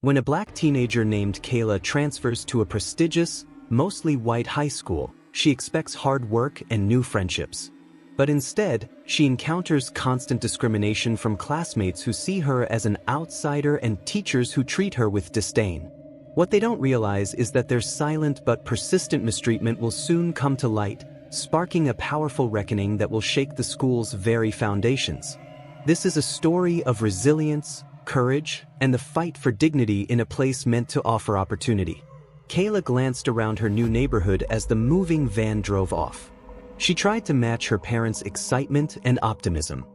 When a black teenager named Kayla transfers to a prestigious, mostly white high school, she expects hard work and new friendships. But instead, she encounters constant discrimination from classmates who see her as an outsider and teachers who treat her with disdain. What they don't realize is that their silent but persistent mistreatment will soon come to light, sparking a powerful reckoning that will shake the school's very foundations. This is a story of resilience, courage, and the fight for dignity in a place meant to offer opportunity. Kayla glanced around her new neighborhood as the moving van drove off. She tried to match her parents' excitement and optimism.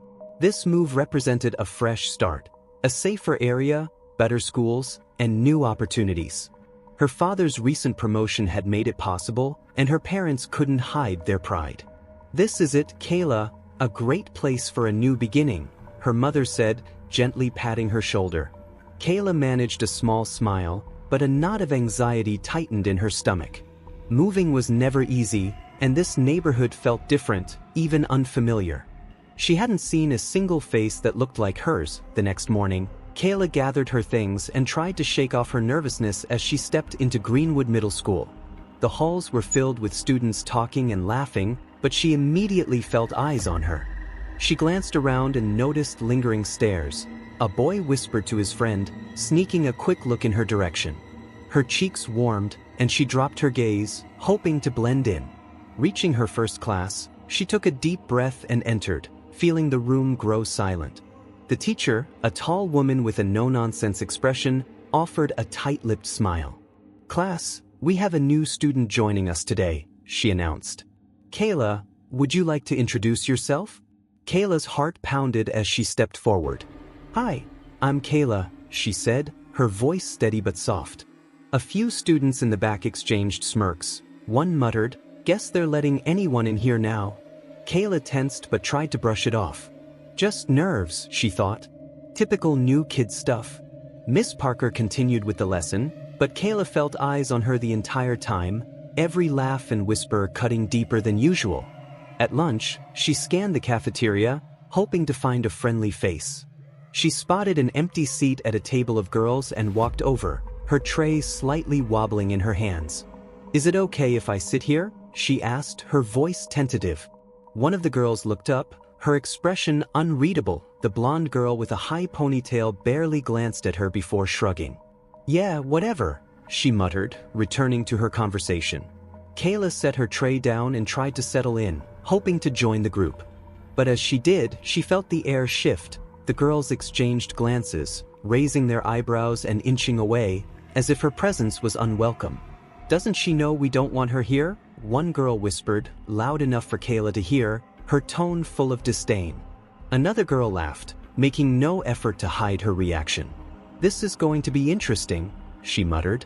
This move represented a fresh start, a safer area, better schools, and new opportunities. Her father's recent promotion had made it possible, and her parents couldn't hide their pride. "This is it, Kayla, a great place for a new beginning," her mother said, gently patting her shoulder. Kayla managed a small smile, but a knot of anxiety tightened in her stomach. Moving was never easy, and this neighborhood felt different, even unfamiliar. She hadn't seen a single face that looked like hers. The next morning, Kayla gathered her things and tried to shake off her nervousness as she stepped into Greenwood Middle School. The halls were filled with students talking and laughing, but she immediately felt eyes on her. She glanced around and noticed lingering stares. A boy whispered to his friend, sneaking a quick look in her direction. Her cheeks warmed, and she dropped her gaze, hoping to blend in. Reaching her first class, she took a deep breath and entered, feeling the room grow silent. The teacher, a tall woman with a no-nonsense expression, offered a tight-lipped smile. "Class, we have a new student joining us today," she announced. "Kayla, would you like to introduce yourself?" Kayla's heart pounded as she stepped forward. "Hi, I'm Kayla," she said, her voice steady but soft. A few students in the back exchanged smirks. One muttered, "Guess they're letting anyone in here now." Kayla tensed but tried to brush it off. Just nerves, she thought. Typical new kid stuff. Miss Parker continued with the lesson, but Kayla felt eyes on her the entire time, every laugh and whisper cutting deeper than usual. At lunch, she scanned the cafeteria, hoping to find a friendly face. She spotted an empty seat at a table of girls and walked over, her tray slightly wobbling in her hands. "Is it okay if I sit here?" she asked, her voice tentative. One of the girls looked up, her expression unreadable. The blonde girl with a high ponytail barely glanced at her before shrugging. "Yeah, whatever," she muttered, returning to her conversation. Kayla set her tray down and tried to settle in, hoping to join the group. But as she did, she felt the air shift. The girls exchanged glances, raising their eyebrows and inching away, as if her presence was unwelcome. "Doesn't she know we don't want her here?" one girl whispered, loud enough for Kayla to hear, her tone full of disdain. Another girl laughed, making no effort to hide her reaction. "This is going to be interesting," she muttered.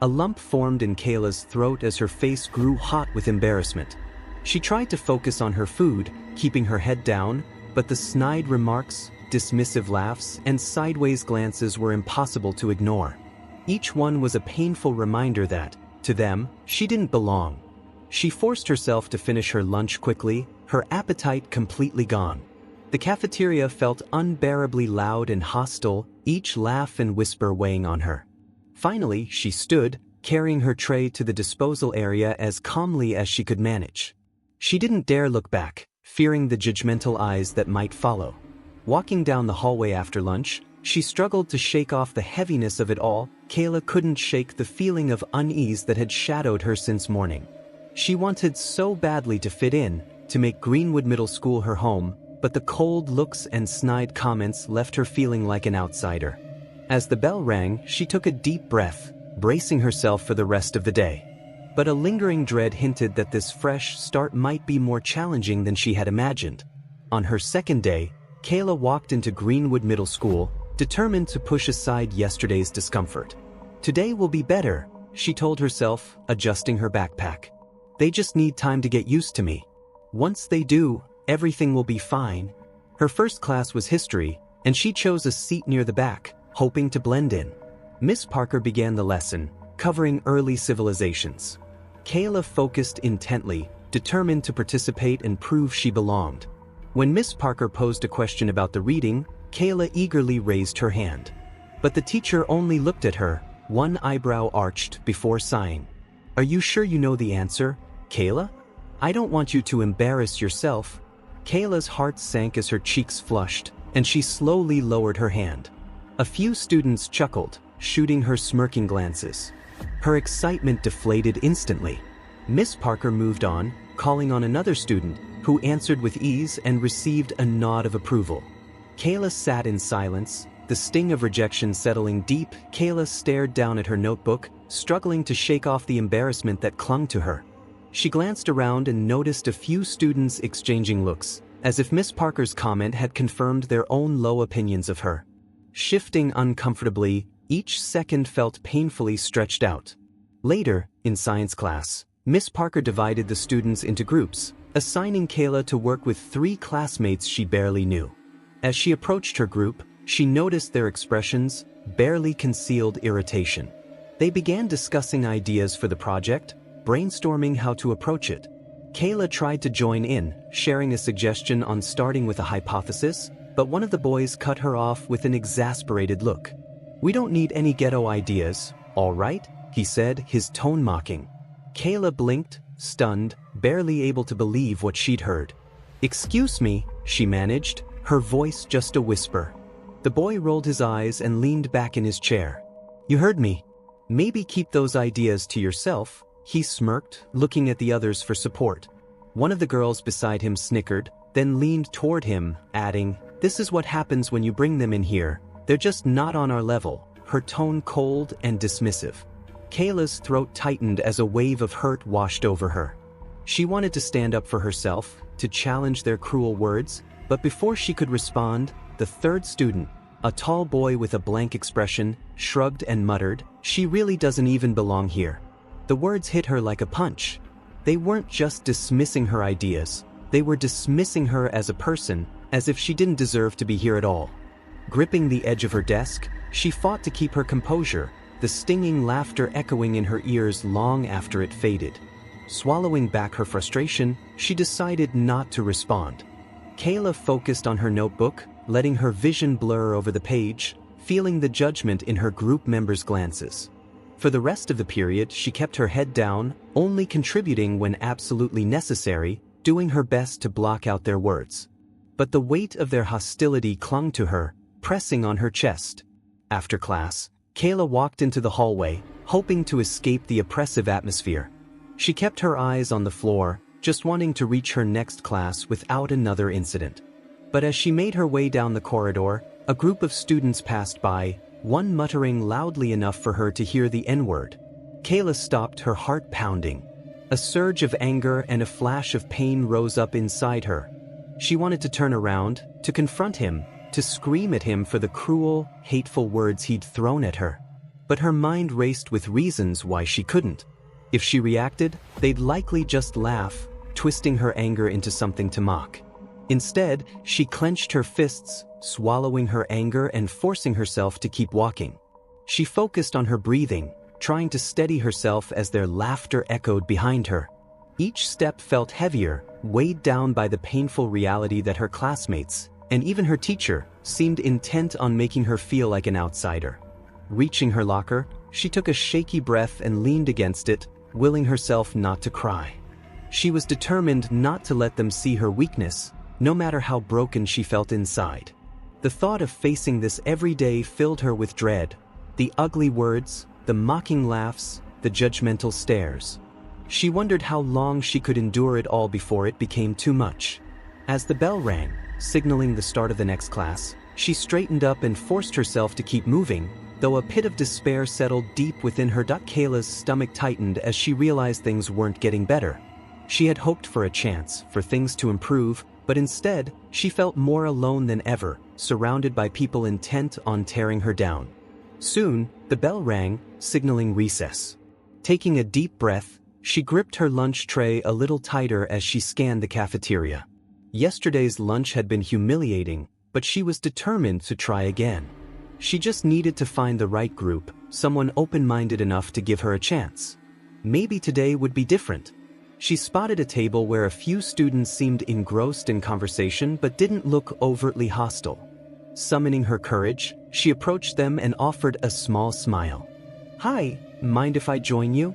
A lump formed in Kayla's throat as her face grew hot with embarrassment. She tried to focus on her food, keeping her head down, but the snide remarks, dismissive laughs, and sideways glances were impossible to ignore. Each one was a painful reminder that, to them, she didn't belong. She forced herself to finish her lunch quickly, her appetite completely gone. The cafeteria felt unbearably loud and hostile, each laugh and whisper weighing on her. Finally, she stood, carrying her tray to the disposal area as calmly as she could manage. She didn't dare look back, fearing the judgmental eyes that might follow. Walking down the hallway after lunch, she struggled to shake off the heaviness of it all. Kayla couldn't shake the feeling of unease that had shadowed her since morning. She wanted so badly to fit in, to make Greenwood Middle School her home, but the cold looks and snide comments left her feeling like an outsider. As the bell rang, she took a deep breath, bracing herself for the rest of the day. But a lingering dread hinted that this fresh start might be more challenging than she had imagined. On her second day, Kayla walked into Greenwood Middle School, determined to push aside yesterday's discomfort. "Today will be better," she told herself, adjusting her backpack. "They just need time to get used to me. Once they do, everything will be fine." Her first class was history, and she chose a seat near the back, hoping to blend in. Miss Parker began the lesson, covering early civilizations. Kayla focused intently, determined to participate and prove she belonged. When Miss Parker posed a question about the reading, Kayla eagerly raised her hand. But the teacher only looked at her, one eyebrow arched before sighing. "Are you sure you know the answer, Kayla? I don't want you to embarrass yourself." Kayla's heart sank as her cheeks flushed, and she slowly lowered her hand. A few students chuckled, shooting her smirking glances. Her excitement deflated instantly. Miss Parker moved on, calling on another student, who answered with ease and received a nod of approval. Kayla sat in silence, the sting of rejection settling deep. Kayla stared down at her notebook, struggling to shake off the embarrassment that clung to her. She glanced around and noticed a few students exchanging looks, as if Miss Parker's comment had confirmed their own low opinions of her. Shifting uncomfortably, each second felt painfully stretched out. Later, in science class, Miss Parker divided the students into groups, assigning Kayla to work with 3 classmates she barely knew. As she approached her group, she noticed their expressions, barely concealed irritation. They began discussing ideas for the project, brainstorming how to approach it. Kayla tried to join in, sharing a suggestion on starting with a hypothesis, but one of the boys cut her off with an exasperated look. "We don't need any ghetto ideas, all right?" he said, his tone mocking. Kayla blinked, stunned, barely able to believe what she'd heard. "Excuse me," she managed, her voice just a whisper. The boy rolled his eyes and leaned back in his chair. "You heard me. Maybe keep those ideas to yourself," he smirked, looking at the others for support. One of the girls beside him snickered, then leaned toward him, adding, "This is what happens when you bring them in here. They're just not on our level," her tone cold and dismissive. Kayla's throat tightened as a wave of hurt washed over her. She wanted to stand up for herself, to challenge their cruel words, but before she could respond, the third student, a tall boy with a blank expression, shrugged and muttered, "She really doesn't even belong here." The words hit her like a punch. They weren't just dismissing her ideas, they were dismissing her as a person, as if she didn't deserve to be here at all. Gripping the edge of her desk, she fought to keep her composure, the stinging laughter echoing in her ears long after it faded. Swallowing back her frustration, she decided not to respond. Kayla focused on her notebook, letting her vision blur over the page, feeling the judgment in her group members' glances. For the rest of the period, she kept her head down, only contributing when absolutely necessary, doing her best to block out their words. But the weight of their hostility clung to her, pressing on her chest. After class, Kayla walked into the hallway, hoping to escape the oppressive atmosphere. She kept her eyes on the floor, just wanting to reach her next class without another incident. But as she made her way down the corridor, a group of students passed by, one muttering loudly enough for her to hear the N-word. Kayla stopped, her heart pounding. A surge of anger and a flash of pain rose up inside her. She wanted to turn around, to confront him, to scream at him for the cruel, hateful words he'd thrown at her. But her mind raced with reasons why she couldn't. If she reacted, they'd likely just laugh, twisting her anger into something to mock. Instead, she clenched her fists, swallowing her anger and forcing herself to keep walking. She focused on her breathing, trying to steady herself as their laughter echoed behind her. Each step felt heavier, weighed down by the painful reality that her classmates, and even her teacher, seemed intent on making her feel like an outsider. Reaching her locker, she took a shaky breath and leaned against it, willing herself not to cry. She was determined not to let them see her weakness, no matter how broken she felt inside. The thought of facing this every day filled her with dread. The ugly words, the mocking laughs, the judgmental stares. She wondered how long she could endure it all before it became too much. As the bell rang, signaling the start of the next class, she straightened up and forced herself to keep moving, though a pit of despair settled deep within her. Kayla's stomach tightened as she realized things weren't getting better. She had hoped for a chance, for things to improve, but instead, she felt more alone than ever, surrounded by people intent on tearing her down. Soon, the bell rang, signaling recess. Taking a deep breath, she gripped her lunch tray a little tighter as she scanned the cafeteria. Yesterday's lunch had been humiliating, but she was determined to try again. She just needed to find the right group, someone open-minded enough to give her a chance. Maybe today would be different. She spotted a table where a few students seemed engrossed in conversation but didn't look overtly hostile. Summoning her courage, she approached them and offered a small smile. "Hi, mind if I join you?"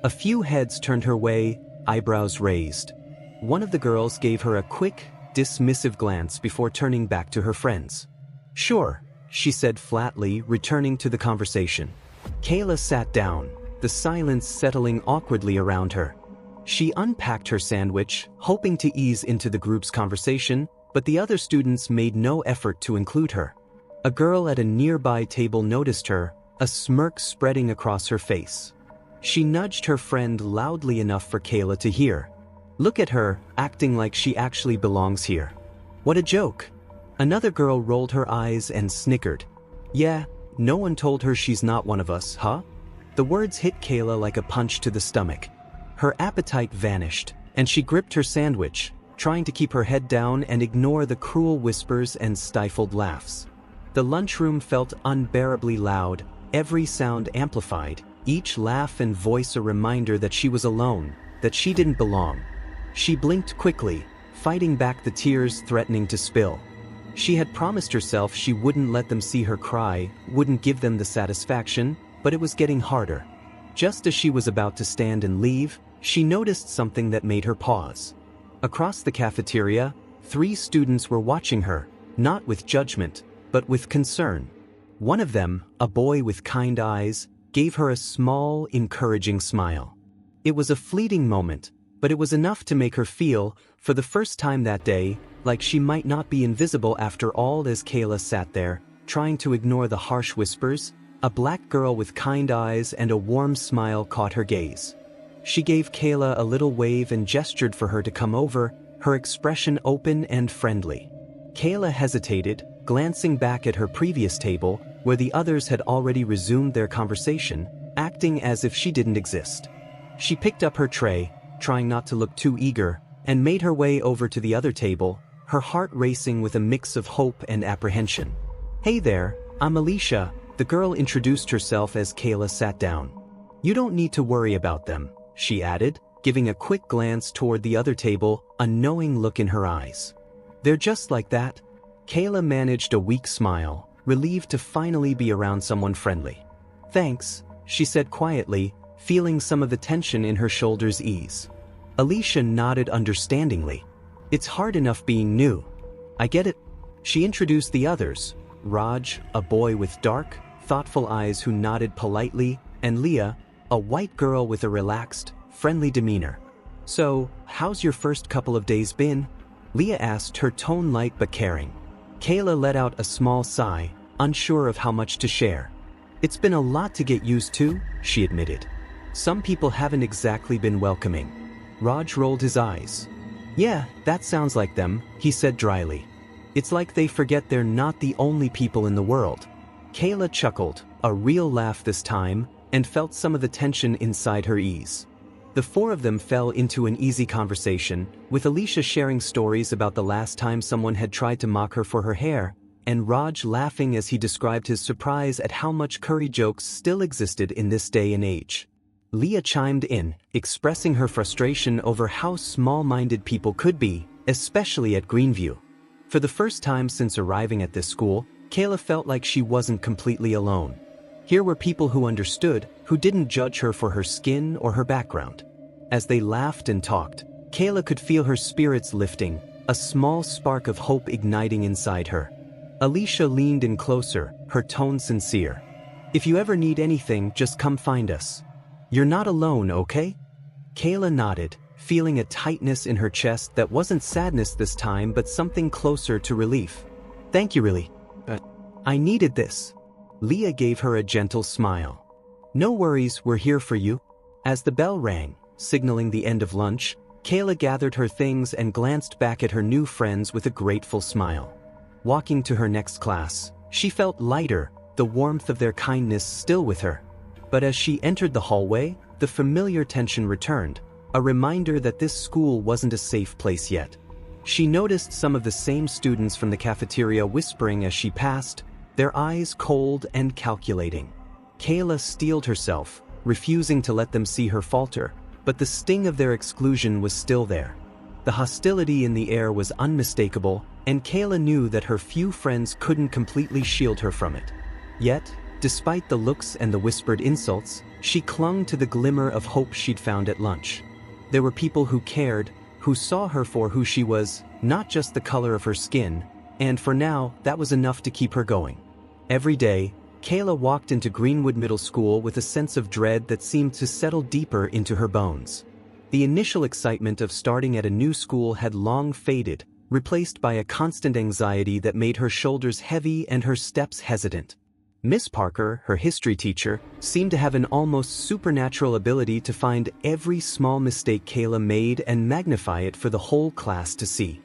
A few heads turned her way, eyebrows raised. One of the girls gave her a quick, dismissive glance before turning back to her friends. "Sure," she said flatly, returning to the conversation. Kayla sat down, the silence settling awkwardly around her. She unpacked her sandwich, hoping to ease into the group's conversation, but the other students made no effort to include her. A girl at a nearby table noticed her, a smirk spreading across her face. She nudged her friend loudly enough for Kayla to hear. "Look at her, acting like she actually belongs here. What a joke." Another girl rolled her eyes and snickered. "Yeah, no one told her she's not one of us, huh?" The words hit Kayla like a punch to the stomach. Her appetite vanished, and she gripped her sandwich, trying to keep her head down and ignore the cruel whispers and stifled laughs. The lunchroom felt unbearably loud, every sound amplified, each laugh and voice a reminder that she was alone, that she didn't belong. She blinked quickly, fighting back the tears threatening to spill. She had promised herself she wouldn't let them see her cry, wouldn't give them the satisfaction, but it was getting harder. Just as she was about to stand and leave, she noticed something that made her pause. Across the cafeteria, 3 students were watching her, not with judgment, but with concern. One of them, a boy with kind eyes, gave her a small, encouraging smile. It was a fleeting moment, but it was enough to make her feel, for the first time that day, like she might not be invisible after all. As Kayla sat there, trying to ignore the harsh whispers, a black girl with kind eyes and a warm smile caught her gaze. She gave Kayla a little wave and gestured for her to come over, her expression open and friendly. Kayla hesitated, glancing back at her previous table, where the others had already resumed their conversation, acting as if she didn't exist. She picked up her tray, trying not to look too eager, and made her way over to the other table, her heart racing with a mix of hope and apprehension. "Hey there, I'm Alicia," the girl introduced herself as Kayla sat down. "You don't need to worry about them," she added, giving a quick glance toward the other table, a knowing look in her eyes. "They're just like that." Kayla managed a weak smile, relieved to finally be around someone friendly. "Thanks," she said quietly, feeling some of the tension in her shoulders ease. Alicia nodded understandingly. "It's hard enough being new. I get it." She introduced the others, Raj, a boy with dark, thoughtful eyes who nodded politely, and Leah, a white girl with a relaxed, friendly demeanor. "So, how's your first couple of days been?" Leah asked, her tone light but caring. Kayla let out a small sigh, unsure of how much to share. "It's been a lot to get used to," she admitted. "Some people haven't exactly been welcoming." Raj rolled his eyes. "Yeah, that sounds like them," he said dryly. "It's like they forget they're not the only people in the world." Kayla chuckled, a real laugh this time, and felt some of the tension inside her ease. The 4 of them fell into an easy conversation, with Alicia sharing stories about the last time someone had tried to mock her for her hair, and Raj laughing as he described his surprise at how much curry jokes still existed in this day and age. Leah chimed in, expressing her frustration over how small-minded people could be, especially at Greenview. For the first time since arriving at this school, Kayla felt like she wasn't completely alone. Here were people who understood, who didn't judge her for her skin or her background. As they laughed and talked, Kayla could feel her spirits lifting, a small spark of hope igniting inside her. Alicia leaned in closer, her tone sincere. "If you ever need anything, just come find us. You're not alone, okay?" Kayla nodded, feeling a tightness in her chest that wasn't sadness this time but something closer to relief. "Thank you really. I needed this." Leah gave her a gentle smile. "No worries, we're here for you." As the bell rang, signaling the end of lunch, Kayla gathered her things and glanced back at her new friends with a grateful smile. Walking to her next class, she felt lighter, the warmth of their kindness still with her. But as she entered the hallway, the familiar tension returned, a reminder that this school wasn't a safe place yet. She noticed some of the same students from the cafeteria whispering as she passed, their eyes cold and calculating. Kayla steeled herself, refusing to let them see her falter, but the sting of their exclusion was still there. The hostility in the air was unmistakable, and Kayla knew that her few friends couldn't completely shield her from it. Yet, despite the looks and the whispered insults, she clung to the glimmer of hope she'd found at lunch. There were people who cared, who saw her for who she was, not just the color of her skin, and for now, that was enough to keep her going. Every day, Kayla walked into Greenwood Middle School with a sense of dread that seemed to settle deeper into her bones. The initial excitement of starting at a new school had long faded, replaced by a constant anxiety that made her shoulders heavy and her steps hesitant. Miss Parker, her history teacher, seemed to have an almost supernatural ability to find every small mistake Kayla made and magnify it for the whole class to see.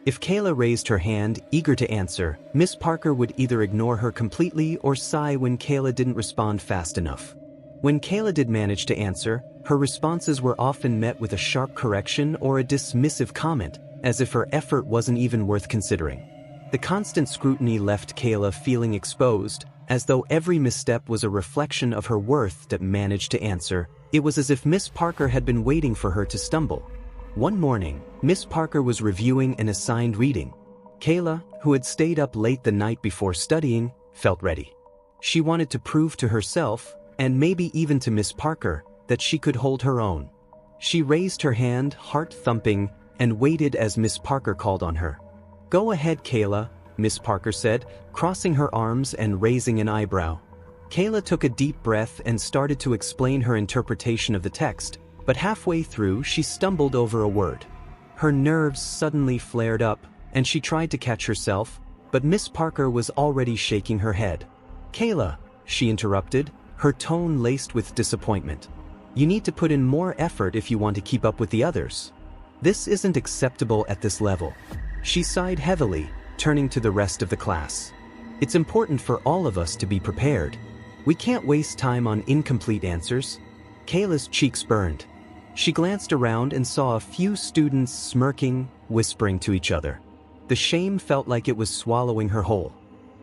If Kayla raised her hand, eager to answer, Miss Parker would either ignore her completely or sigh when Kayla didn't respond fast enough. When Kayla did manage to answer, her responses were often met with a sharp correction or a dismissive comment, as if her effort wasn't even worth considering. The constant scrutiny left Kayla feeling exposed, as though every misstep was a reflection of her worth that managed to answer. It was as if Miss Parker had been waiting for her to stumble. One morning, Miss Parker was reviewing an assigned reading. Kayla, who had stayed up late the night before studying, felt ready. She wanted to prove to herself, and maybe even to Miss Parker, that she could hold her own. She raised her hand, heart thumping, and waited as Miss Parker called on her. "Go ahead, Kayla," Miss Parker said, crossing her arms and raising an eyebrow. Kayla took a deep breath and started to explain her interpretation of the text, but halfway through she stumbled over a word. Her nerves suddenly flared up, and she tried to catch herself, but Miss Parker was already shaking her head. "Kayla," she interrupted, her tone laced with disappointment. "You need to put in more effort if you want to keep up with the others. This isn't acceptable at this level." She sighed heavily, turning to the rest of the class. "It's important for all of us to be prepared. We can't waste time on incomplete answers." Kayla's cheeks burned. She glanced around and saw a few students smirking, whispering to each other. The shame felt like it was swallowing her whole.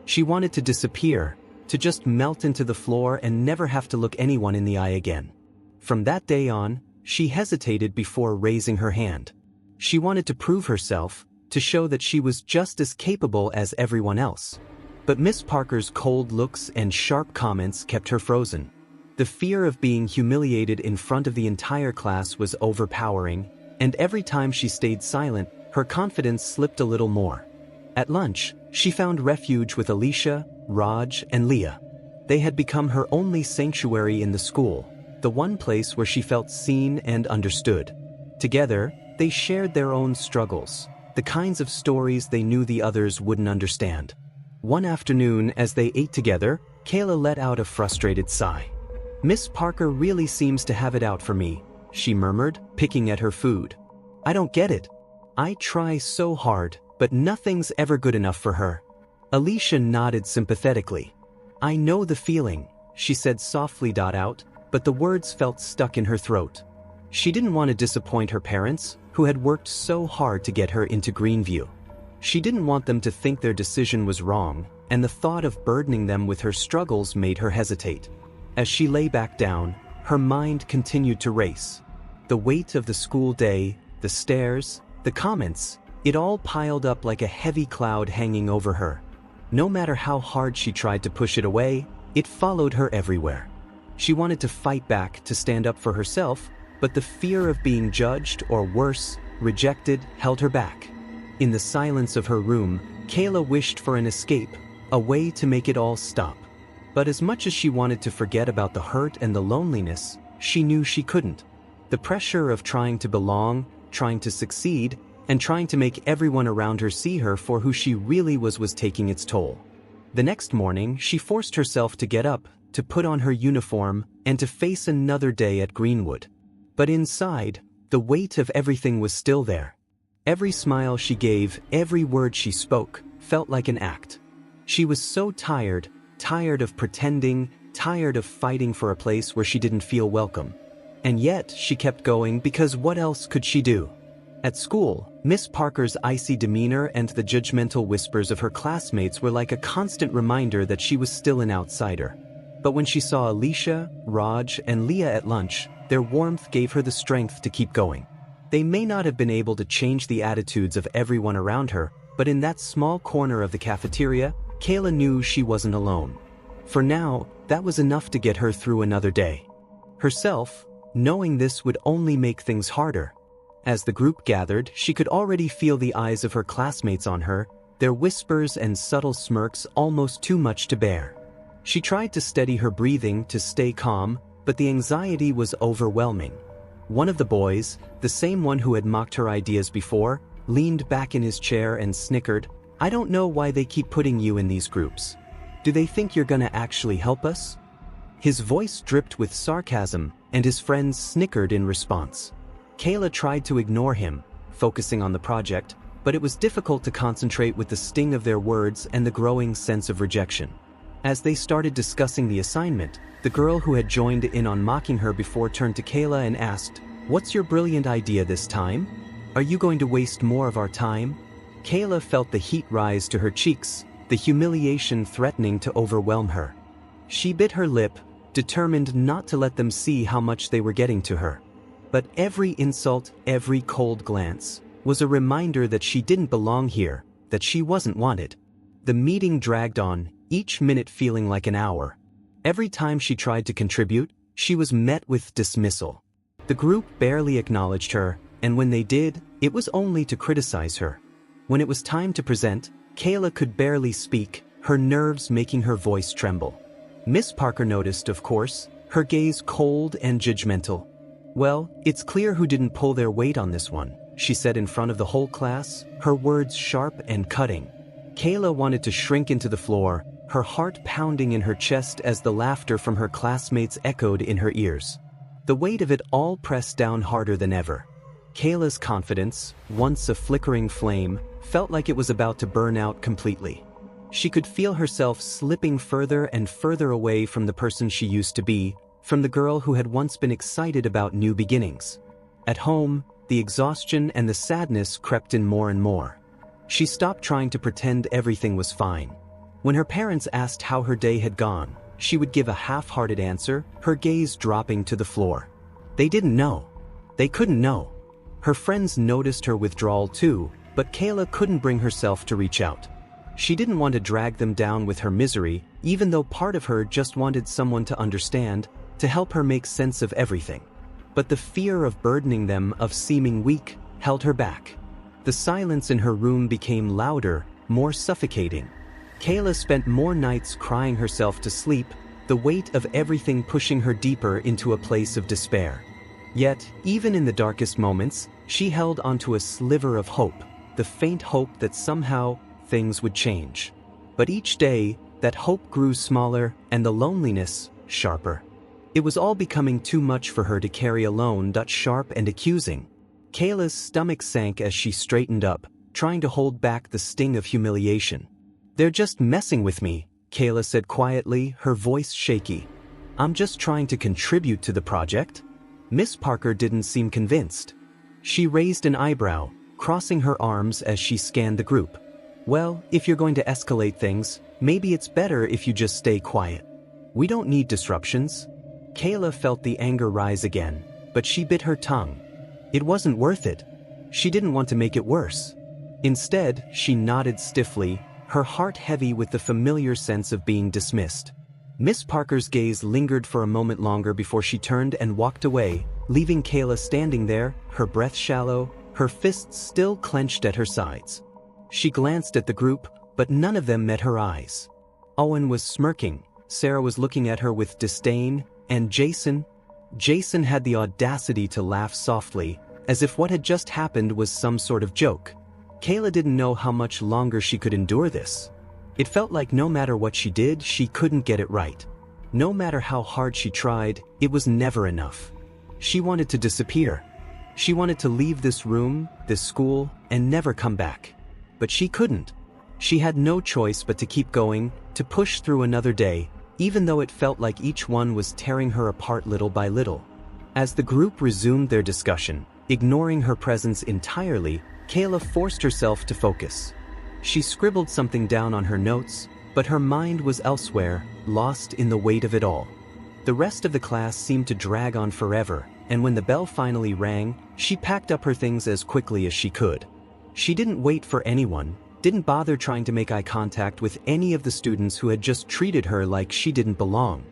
She wanted to disappear, to just melt into the floor and never have to look anyone in the eye again. From that day on, she hesitated before raising her hand. She wanted to prove herself, to show that she was just as capable as everyone else. But Miss Parker's cold looks and sharp comments kept her frozen. The fear of being humiliated in front of the entire class was overpowering, and every time she stayed silent, her confidence slipped a little more. At lunch, she found refuge with Alicia, Raj, and Leah. They had become her only sanctuary in the school, the one place where she felt seen and understood. Together, they shared their own struggles, the kinds of stories they knew the others wouldn't understand. One afternoon, as they ate together, Kayla let out a frustrated sigh. "Miss Parker really seems to have it out for me," she murmured, picking at her food. "I don't get it. I try so hard, but nothing's ever good enough for her." Alicia nodded sympathetically. "I know the feeling," she said softly out, but the words felt stuck in her throat. She didn't want to disappoint her parents, who had worked so hard to get her into Greenview. She didn't want them to think their decision was wrong, and the thought of burdening them with her struggles made her hesitate. As she lay back down, her mind continued to race. The weight of the school day, the stares, the comments, it all piled up like a heavy cloud hanging over her. No matter how hard she tried to push it away, it followed her everywhere. She wanted to fight back, to stand up for herself, but the fear of being judged or worse, rejected, held her back. In the silence of her room, Kayla wished for an escape, a way to make it all stop. But as much as she wanted to forget about the hurt and the loneliness, she knew she couldn't. The pressure of trying to belong, trying to succeed, and trying to make everyone around her see her for who she really was taking its toll. The next morning, she forced herself to get up, to put on her uniform, and to face another day at Greenwood. But inside, the weight of everything was still there. Every smile she gave, every word she spoke, felt like an act. She was so tired of pretending, tired of fighting for a place where she didn't feel welcome. And yet, she kept going because what else could she do? At school, Miss Parker's icy demeanor and the judgmental whispers of her classmates were like a constant reminder that she was still an outsider. But when she saw Alicia, Raj, and Leah at lunch, their warmth gave her the strength to keep going. They may not have been able to change the attitudes of everyone around her, But in that small corner of the cafeteria, Kayla knew she wasn't alone. For now, that was enough to get her through another day. Herself, knowing this would only make things harder. As the group gathered, she could already feel the eyes of her classmates on her, their whispers and subtle smirks almost too much to bear. She tried to steady her breathing to stay calm, but the anxiety was overwhelming. One of the boys, the same one who had mocked her ideas before, leaned back in his chair and snickered, "I don't know why they keep putting you in these groups. Do they think you're gonna actually help us?" His voice dripped with sarcasm, and his friends snickered in response. Kayla tried to ignore him, focusing on the project, but it was difficult to concentrate with the sting of their words and the growing sense of rejection. As they started discussing the assignment, the girl who had joined in on mocking her before turned to Kayla and asked, "What's your brilliant idea this time? Are you going to waste more of our time?" Kayla felt the heat rise to her cheeks, the humiliation threatening to overwhelm her. She bit her lip, determined not to let them see how much they were getting to her. But every insult, every cold glance, was a reminder that she didn't belong here, that she wasn't wanted. The meeting dragged on, each minute feeling like an hour. Every time she tried to contribute, she was met with dismissal. The group barely acknowledged her, and when they did, it was only to criticize her. When it was time to present, Kayla could barely speak, her nerves making her voice tremble. Miss Parker noticed, of course, her gaze cold and judgmental. "Well, it's clear who didn't pull their weight on this one," she said in front of the whole class, her words sharp and cutting. Kayla wanted to shrink into the floor, her heart pounding in her chest as the laughter from her classmates echoed in her ears. The weight of it all pressed down harder than ever. Kayla's confidence, once a flickering flame, felt like it was about to burn out completely. She could feel herself slipping further and further away from the person she used to be, from the girl who had once been excited about new beginnings. At home, the exhaustion and the sadness crept in more and more. She stopped trying to pretend everything was fine. When her parents asked how her day had gone, she would give a half-hearted answer, her gaze dropping to the floor. They didn't know. They couldn't know. Her friends noticed her withdrawal too, but Kayla couldn't bring herself to reach out. She didn't want to drag them down with her misery, even though part of her just wanted someone to understand, to help her make sense of everything. But the fear of burdening them, of seeming weak, held her back. The silence in her room became louder, more suffocating. Kayla spent more nights crying herself to sleep, the weight of everything pushing her deeper into a place of despair. Yet, even in the darkest moments, she held onto a sliver of hope, the faint hope that somehow things would change. But each day, that hope grew smaller and the loneliness sharper. It was all becoming too much for her to carry alone, sharp and accusing. Kayla's stomach sank as she straightened up, trying to hold back the sting of humiliation. "They're just messing with me," Kayla said quietly, her voice shaky. "I'm just trying to contribute to the project." Miss Parker didn't seem convinced. She raised an eyebrow, crossing her arms as she scanned the group. "Well, if you're going to escalate things, maybe it's better if you just stay quiet. We don't need disruptions." Kayla felt the anger rise again, but she bit her tongue. It wasn't worth it. She didn't want to make it worse. Instead, she nodded stiffly, her heart heavy with the familiar sense of being dismissed. Miss Parker's gaze lingered for a moment longer before she turned and walked away, leaving Kayla standing there, her breath shallow, her fists still clenched at her sides. She glanced at the group, but none of them met her eyes. Owen was smirking, Sarah was looking at her with disdain, and Jason had the audacity to laugh softly, as if what had just happened was some sort of joke. Kayla didn't know how much longer she could endure this. It felt like no matter what she did, she couldn't get it right. No matter how hard she tried, it was never enough. She wanted to disappear. She wanted to leave this room, this school, and never come back. But she couldn't. She had no choice but to keep going, to push through another day, even though it felt like each one was tearing her apart little by little. As the group resumed their discussion, ignoring her presence entirely, Kayla forced herself to focus. She scribbled something down on her notes, but her mind was elsewhere, lost in the weight of it all. The rest of the class seemed to drag on forever, and when the bell finally rang, she packed up her things as quickly as she could. She didn't wait for anyone, didn't bother trying to make eye contact with any of the students who had just treated her like she didn't belong.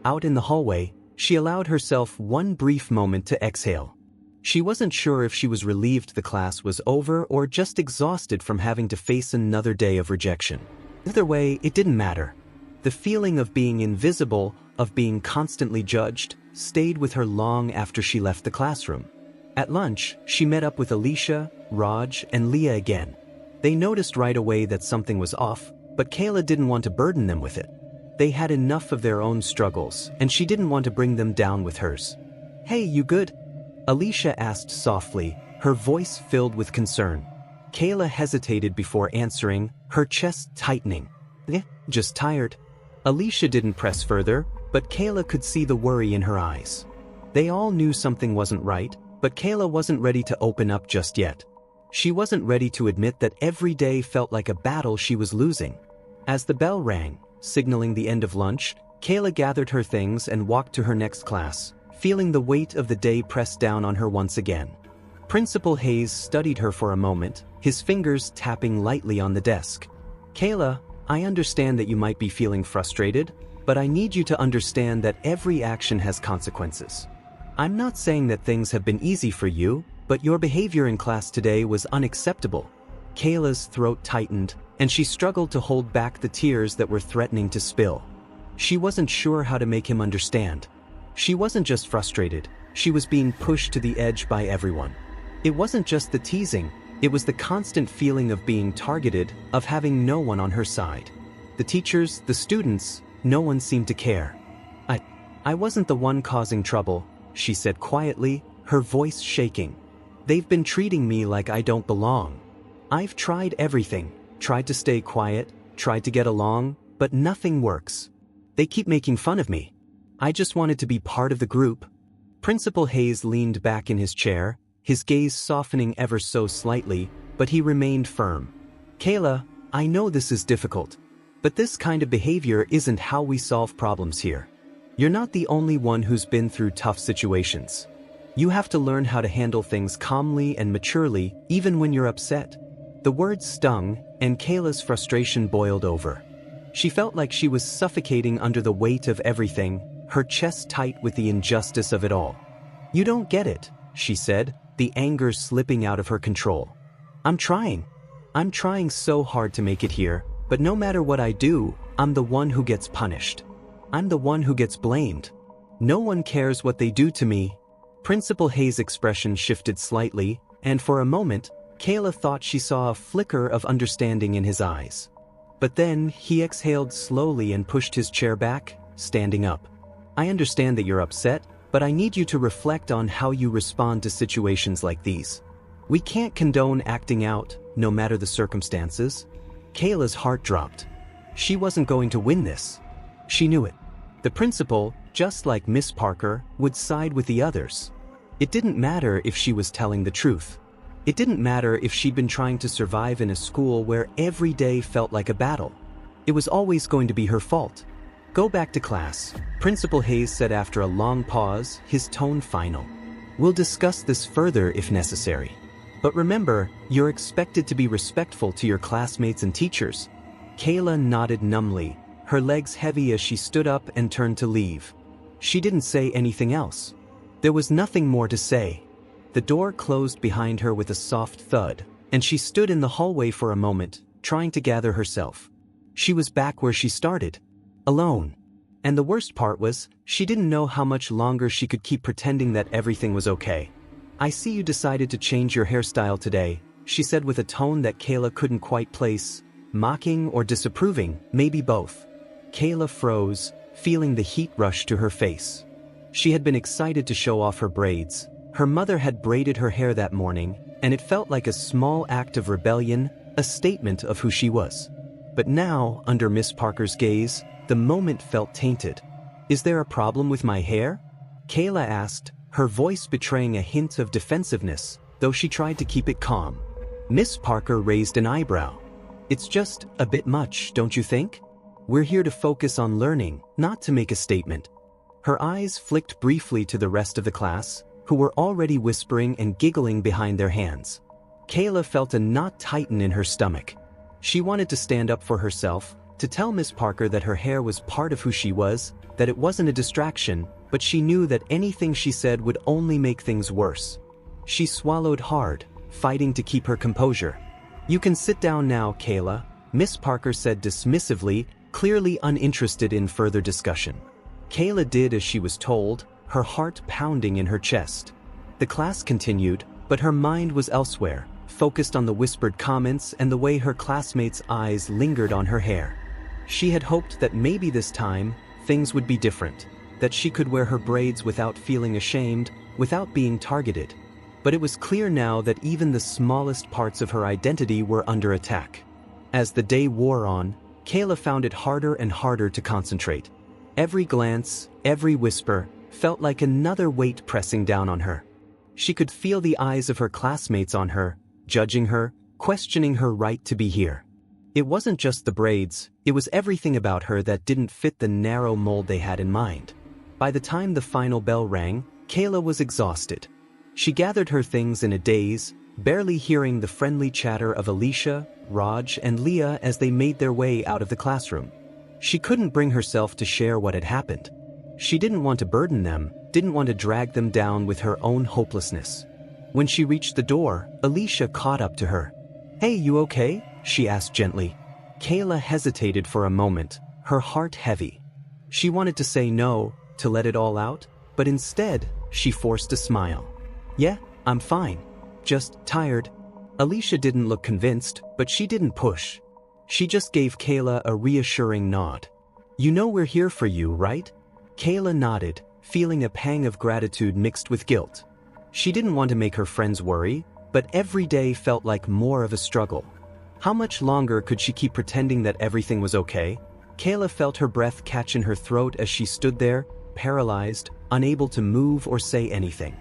Out in the hallway, she allowed herself one brief moment to exhale. She wasn't sure if she was relieved the class was over or just exhausted from having to face another day of rejection. Either way, it didn't matter. The feeling of being invisible, of being constantly judged, stayed with her long after she left the classroom. At lunch, she met up with Alicia, Raj, and Leah again. They noticed right away that something was off, but Kayla didn't want to burden them with it. They had enough of their own struggles, and she didn't want to bring them down with hers. "Hey, you good?" Alicia asked softly, her voice filled with concern. Kayla hesitated before answering, her chest tightening. Just tired." Alicia didn't press further, but Kayla could see the worry in her eyes. They all knew something wasn't right, but Kayla wasn't ready to open up just yet. She wasn't ready to admit that every day felt like a battle she was losing. As the bell rang, signaling the end of lunch, Kayla gathered her things and walked to her next class, feeling the weight of the day pressed down on her once again. Principal Hayes studied her for a moment, his fingers tapping lightly on the desk. "Kayla, I understand that you might be feeling frustrated, but I need you to understand that every action has consequences. I'm not saying that things have been easy for you, but your behavior in class today was unacceptable." Kayla's throat tightened, and she struggled to hold back the tears that were threatening to spill. She wasn't sure how to make him understand. She wasn't just frustrated, she was being pushed to the edge by everyone. It wasn't just the teasing, it was the constant feeling of being targeted, of having no one on her side. The teachers, the students, no one seemed to care. I wasn't the one causing trouble," she said quietly, her voice shaking. "They've been treating me like I don't belong. I've tried everything, tried to stay quiet, tried to get along, but nothing works. They keep making fun of me. I just wanted to be part of the group." Principal Hayes leaned back in his chair, his gaze softening ever so slightly, but he remained firm. "Kayla, I know this is difficult, but this kind of behavior isn't how we solve problems here. You're not the only one who's been through tough situations. You have to learn how to handle things calmly and maturely, even when you're upset." The words stung, and Kayla's frustration boiled over. She felt like she was suffocating under the weight of everything, her chest tight with the injustice of it all. "You don't get it," she said, the anger slipping out of her control. I'm trying so hard to make it here, but no matter what I do, I'm the one who gets punished. I'm the one who gets blamed. No one cares what they do to me." Principal Hayes' expression shifted slightly, and for a moment, Kayla thought she saw a flicker of understanding in his eyes. But then, he exhaled slowly and pushed his chair back, standing up. "I understand that you're upset, but I need you to reflect on how you respond to situations like these. We can't condone acting out, no matter the circumstances." Kayla's heart dropped. She wasn't going to win this. She knew it. The principal, just like Miss Parker, would side with the others. It didn't matter if she was telling the truth. It didn't matter if she'd been trying to survive in a school where every day felt like a battle. It was always going to be her fault. "Go back to class," Principal Hayes said after a long pause, his tone final. "We'll discuss this further if necessary. But remember, you're expected to be respectful to your classmates and teachers." Kayla nodded numbly, her legs heavy as she stood up and turned to leave. She didn't say anything else. There was nothing more to say. The door closed behind her with a soft thud, and she stood in the hallway for a moment, trying to gather herself. She was back where she started. Alone. And the worst part was, she didn't know how much longer she could keep pretending that everything was okay. "I see you decided to change your hairstyle today," she said with a tone that Kayla couldn't quite place, mocking or disapproving, maybe both. Kayla froze, feeling the heat rush to her face. She had been excited to show off her braids. Her mother had braided her hair that morning, and it felt like a small act of rebellion, a statement of who she was. But now, under Miss Parker's gaze, the moment felt tainted. "Is there a problem with my hair?" Kayla asked, her voice betraying a hint of defensiveness, though she tried to keep it calm. Miss Parker raised an eyebrow. "It's just a bit much, don't you think? We're here to focus on learning, not to make a statement." Her eyes flicked briefly to the rest of the class, who were already whispering and giggling behind their hands. Kayla felt a knot tighten in her stomach. She wanted to stand up for herself, to tell Miss Parker that her hair was part of who she was, that it wasn't a distraction, but she knew that anything she said would only make things worse. She swallowed hard, fighting to keep her composure. "You can sit down now, Kayla," Miss Parker said dismissively, clearly uninterested in further discussion. Kayla did as she was told, her heart pounding in her chest. The class continued, but her mind was elsewhere, focused on the whispered comments and the way her classmates' eyes lingered on her hair. She had hoped that maybe this time, things would be different, that she could wear her braids without feeling ashamed, without being targeted. But it was clear now that even the smallest parts of her identity were under attack. As the day wore on, Kayla found it harder and harder to concentrate. Every glance, every whisper, felt like another weight pressing down on her. She could feel the eyes of her classmates on her, judging her, questioning her right to be here. It wasn't just the braids, it was everything about her that didn't fit the narrow mold they had in mind. By the time the final bell rang, Kayla was exhausted. She gathered her things in a daze, barely hearing the friendly chatter of Alicia, Raj, and Leah as they made their way out of the classroom. She couldn't bring herself to share what had happened. She didn't want to burden them, didn't want to drag them down with her own hopelessness. When she reached the door, Alicia caught up to her. "Hey, you okay?" she asked gently. Kayla hesitated for a moment, her heart heavy. She wanted to say no, to let it all out, but instead, she forced a smile. "Yeah, I'm fine. Just tired." Alicia didn't look convinced, but she didn't push. She just gave Kayla a reassuring nod. "You know we're here for you, right?" Kayla nodded, feeling a pang of gratitude mixed with guilt. She didn't want to make her friends worry, but every day felt like more of a struggle. How much longer could she keep pretending that everything was okay? Kayla felt her breath catch in her throat as she stood there, paralyzed, unable to move or say anything.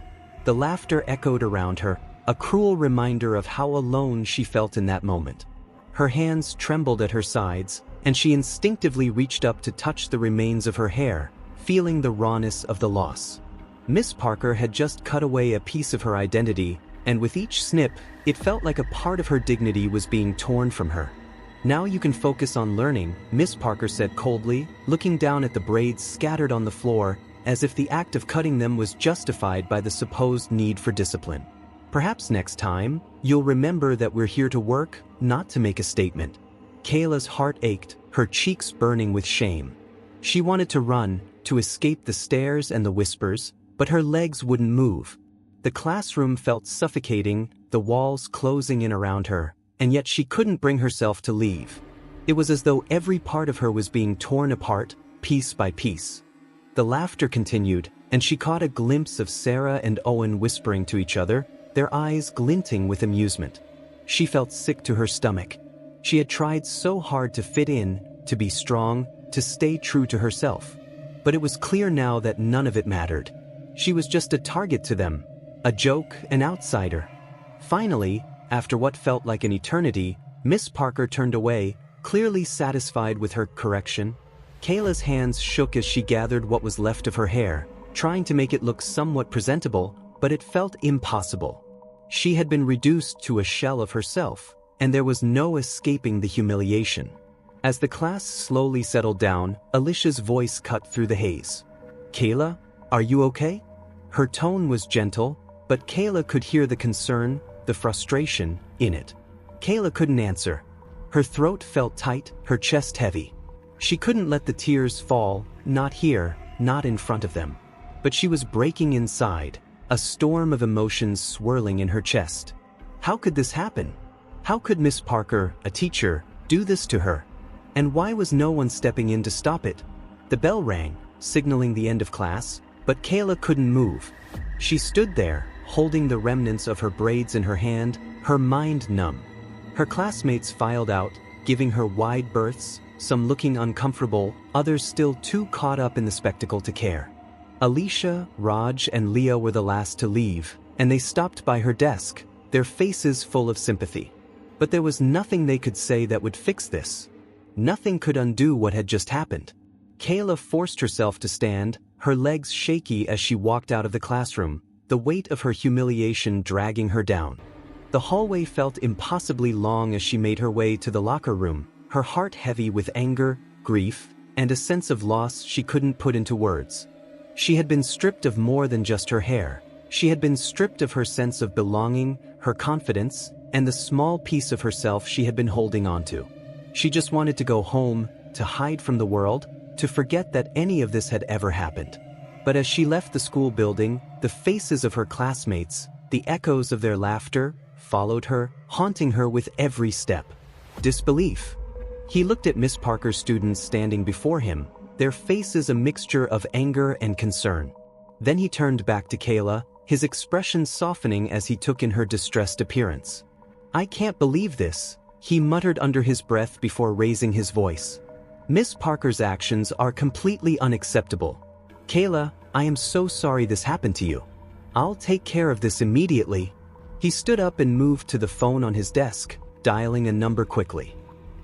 The laughter echoed around her, a cruel reminder of how alone she felt in that moment. Her hands trembled at her sides, and she instinctively reached up to touch the remains of her hair, feeling the rawness of the loss. Miss Parker had just cut away a piece of her identity, and with each snip, it felt like a part of her dignity was being torn from her. "Now you can focus on learning," Miss Parker said coldly, looking down at the braids scattered on the floor, as if the act of cutting them was justified by the supposed need for discipline. "Perhaps next time, you'll remember that we're here to work, not to make a statement." Kayla's heart ached, her cheeks burning with shame. She wanted to run, to escape the stares and the whispers, but her legs wouldn't move. The classroom felt suffocating, the walls closing in around her, and yet she couldn't bring herself to leave. It was as though every part of her was being torn apart, piece by piece. The laughter continued, and she caught a glimpse of Sarah and Owen whispering to each other, their eyes glinting with amusement. She felt sick to her stomach. She had tried so hard to fit in, to be strong, to stay true to herself. But it was clear now that none of it mattered. She was just a target to them, a joke, an outsider. Finally, after what felt like an eternity, Miss Parker turned away, clearly satisfied with her correction. Kayla's hands shook as she gathered what was left of her hair, trying to make it look somewhat presentable, but it felt impossible. She had been reduced to a shell of herself, and there was no escaping the humiliation. As the class slowly settled down, Alicia's voice cut through the haze. "Kayla, are you okay?" Her tone was gentle, but Kayla could hear the concern, the frustration, in it. Kayla couldn't answer. Her throat felt tight, her chest heavy. She couldn't let the tears fall, not here, not in front of them. But she was breaking inside, a storm of emotions swirling in her chest. How could this happen? How could Miss Parker, a teacher, do this to her? And why was no one stepping in to stop it? The bell rang, signaling the end of class, but Kayla couldn't move. She stood there, holding the remnants of her braids in her hand, her mind numb. Her classmates filed out, giving her wide berths, some looking uncomfortable, others still too caught up in the spectacle to care. Alicia, Raj, and Leah were the last to leave, and they stopped by her desk, their faces full of sympathy. But there was nothing they could say that would fix this. Nothing could undo what had just happened. Kayla forced herself to stand, her legs shaky as she walked out of the classroom, the weight of her humiliation dragging her down. The hallway felt impossibly long as she made her way to the locker room, her heart heavy with anger, grief, and a sense of loss she couldn't put into words. She had been stripped of more than just her hair. She had been stripped of her sense of belonging, her confidence, and the small piece of herself she had been holding onto. She just wanted to go home, to hide from the world, to forget that any of this had ever happened. But as she left the school building, the faces of her classmates, the echoes of their laughter, followed her, haunting her with every step. Disbelief. He looked at Miss Parker's students standing before him, their faces a mixture of anger and concern. Then he turned back to Kayla, his expression softening as he took in her distressed appearance. "I can't believe this," he muttered under his breath before raising his voice. "Miss Parker's actions are completely unacceptable. Kayla, I am so sorry this happened to you. I'll take care of this immediately." He stood up and moved to the phone on his desk, dialing a number quickly.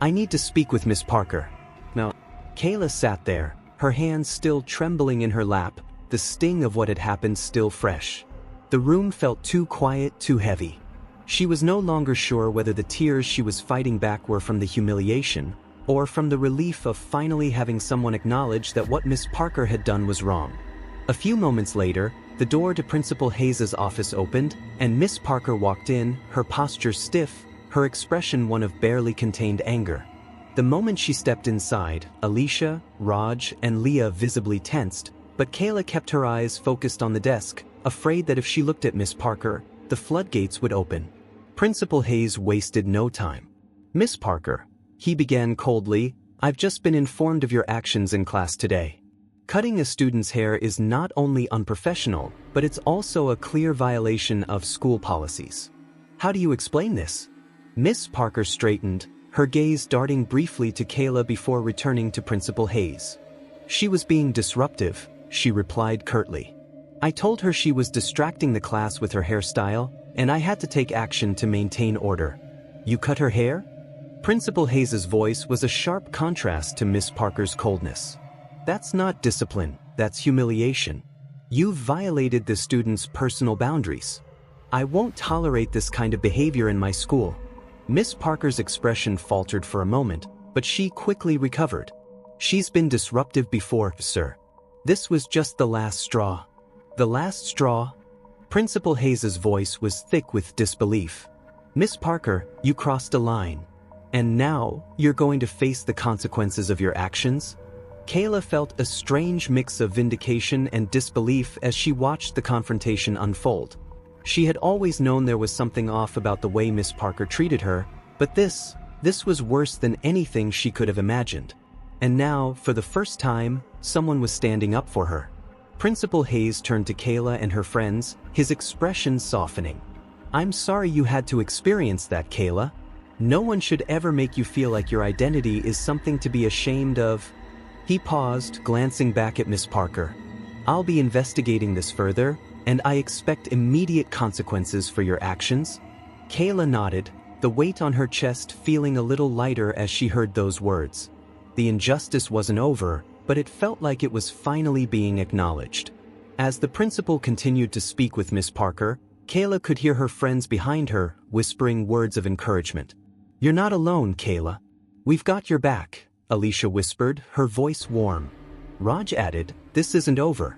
"I need to speak with Miss Parker." Now, Kayla sat there, her hands still trembling in her lap, the sting of what had happened still fresh. The room felt too quiet, too heavy. She was no longer sure whether the tears she was fighting back were from the humiliation, or from the relief of finally having someone acknowledge that what Miss Parker had done was wrong. A few moments later, the door to Principal Hayes' office opened, and Miss Parker walked in, her posture stiff, her expression one of barely contained anger. The moment she stepped inside, Alicia, Raj, and Leah visibly tensed, but Kayla kept her eyes focused on the desk, afraid that if she looked at Miss Parker, the floodgates would open. Principal Hayes wasted no time. "Miss Parker," he began coldly, "I've just been informed of your actions in class today. Cutting a student's hair is not only unprofessional, but it's also a clear violation of school policies. How do you explain this?" Miss Parker straightened, her gaze darting briefly to Kayla before returning to Principal Hayes. "She was being disruptive," she replied curtly. "I told her she was distracting the class with her hairstyle, and I had to take action to maintain order." "You cut her hair?" Principal Hayes' voice was a sharp contrast to Miss Parker's coldness. "That's not discipline, that's humiliation. You've violated the student's personal boundaries. I won't tolerate this kind of behavior in my school." Miss Parker's expression faltered for a moment, but she quickly recovered. "She's been disruptive before, sir. This was just the last straw." "The last straw?" Principal Hayes' voice was thick with disbelief. "Miss Parker, you crossed a line. And now, you're going to face the consequences of your actions?" Kayla felt a strange mix of vindication and disbelief as she watched the confrontation unfold. She had always known there was something off about the way Miss Parker treated her, but this was worse than anything she could have imagined. And now, for the first time, someone was standing up for her. Principal Hayes turned to Kayla and her friends, his expression softening. "I'm sorry you had to experience that, Kayla. No one should ever make you feel like your identity is something to be ashamed of." He paused, glancing back at Miss Parker. "I'll be investigating this further, and I expect immediate consequences for your actions." Kayla nodded, the weight on her chest feeling a little lighter as she heard those words. The injustice wasn't over, but it felt like it was finally being acknowledged. As the principal continued to speak with Miss Parker, Kayla could hear her friends behind her whispering words of encouragement. "You're not alone, Kayla. We've got your back," Alicia whispered, her voice warm. Raj added, "This isn't over.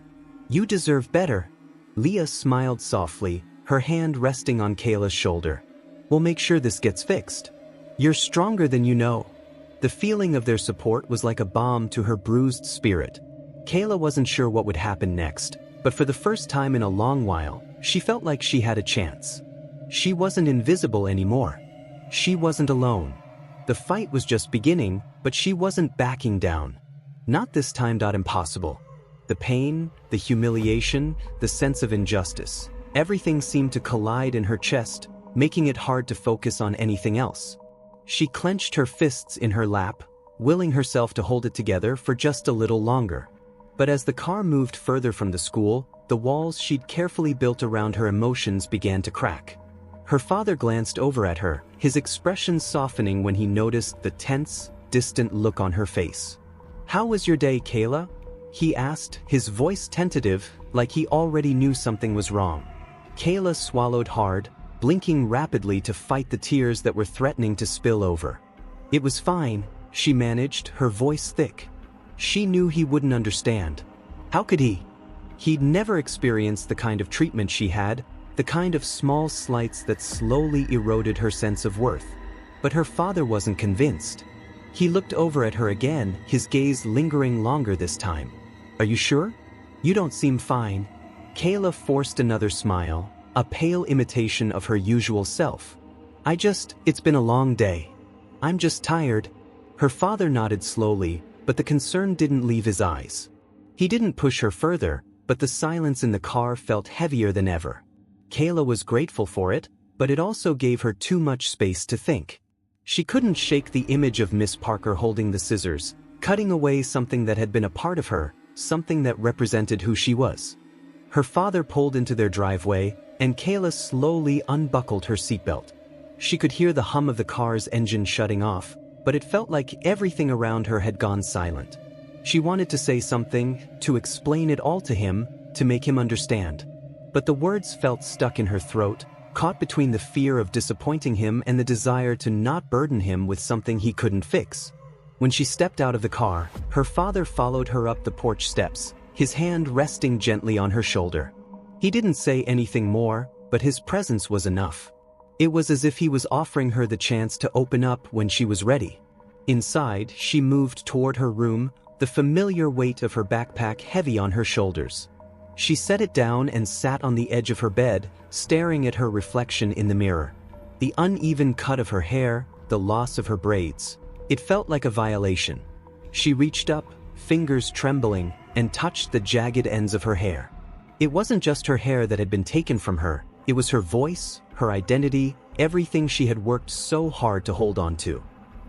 You deserve better." Leah smiled softly, her hand resting on Kayla's shoulder. "We'll make sure this gets fixed. You're stronger than you know." The feeling of their support was like a balm to her bruised spirit. Kayla wasn't sure what would happen next, but for the first time in a long while, she felt like she had a chance. She wasn't invisible anymore. She wasn't alone. The fight was just beginning, but she wasn't backing down. Not this time. Impossible. The pain, the humiliation, the sense of injustice, everything seemed to collide in her chest, making it hard to focus on anything else. She clenched her fists in her lap, willing herself to hold it together for just a little longer. But as the car moved further from the school, the walls she'd carefully built around her emotions began to crack. Her father glanced over at her, his expression softening when he noticed the tense, distant look on her face. "How was your day, Kayla?" he asked, his voice tentative, like he already knew something was wrong. Kayla swallowed hard, blinking rapidly to fight the tears that were threatening to spill over. It was fine, she managed, her voice thick. She knew he wouldn't understand. How could he? He'd never experienced the kind of treatment she had, the kind of small slights that slowly eroded her sense of worth. But her father wasn't convinced. He looked over at her again, his gaze lingering longer this time. Are you sure? You don't seem fine. Kayla forced another smile, a pale imitation of her usual self. It's been a long day. I'm just tired. Her father nodded slowly, but the concern didn't leave his eyes. He didn't push her further, but the silence in the car felt heavier than ever. Kayla was grateful for it, but it also gave her too much space to think. She couldn't shake the image of Miss Parker holding the scissors, cutting away something that had been a part of her, something that represented who she was. Her father pulled into their driveway, and Kayla slowly unbuckled her seatbelt. She could hear the hum of the car's engine shutting off, but it felt like everything around her had gone silent. She wanted to say something, to explain it all to him, to make him understand. But the words felt stuck in her throat, caught between the fear of disappointing him and the desire to not burden him with something he couldn't fix. When she stepped out of the car, her father followed her up the porch steps, his hand resting gently on her shoulder. He didn't say anything more, but his presence was enough. It was as if he was offering her the chance to open up when she was ready. Inside, she moved toward her room, the familiar weight of her backpack heavy on her shoulders. She set it down and sat on the edge of her bed, staring at her reflection in the mirror. The uneven cut of her hair, the loss of her braids. It felt like a violation. She reached up, fingers trembling, and touched the jagged ends of her hair. It wasn't just her hair that had been taken from her, it was her voice, her identity, everything she had worked so hard to hold on to.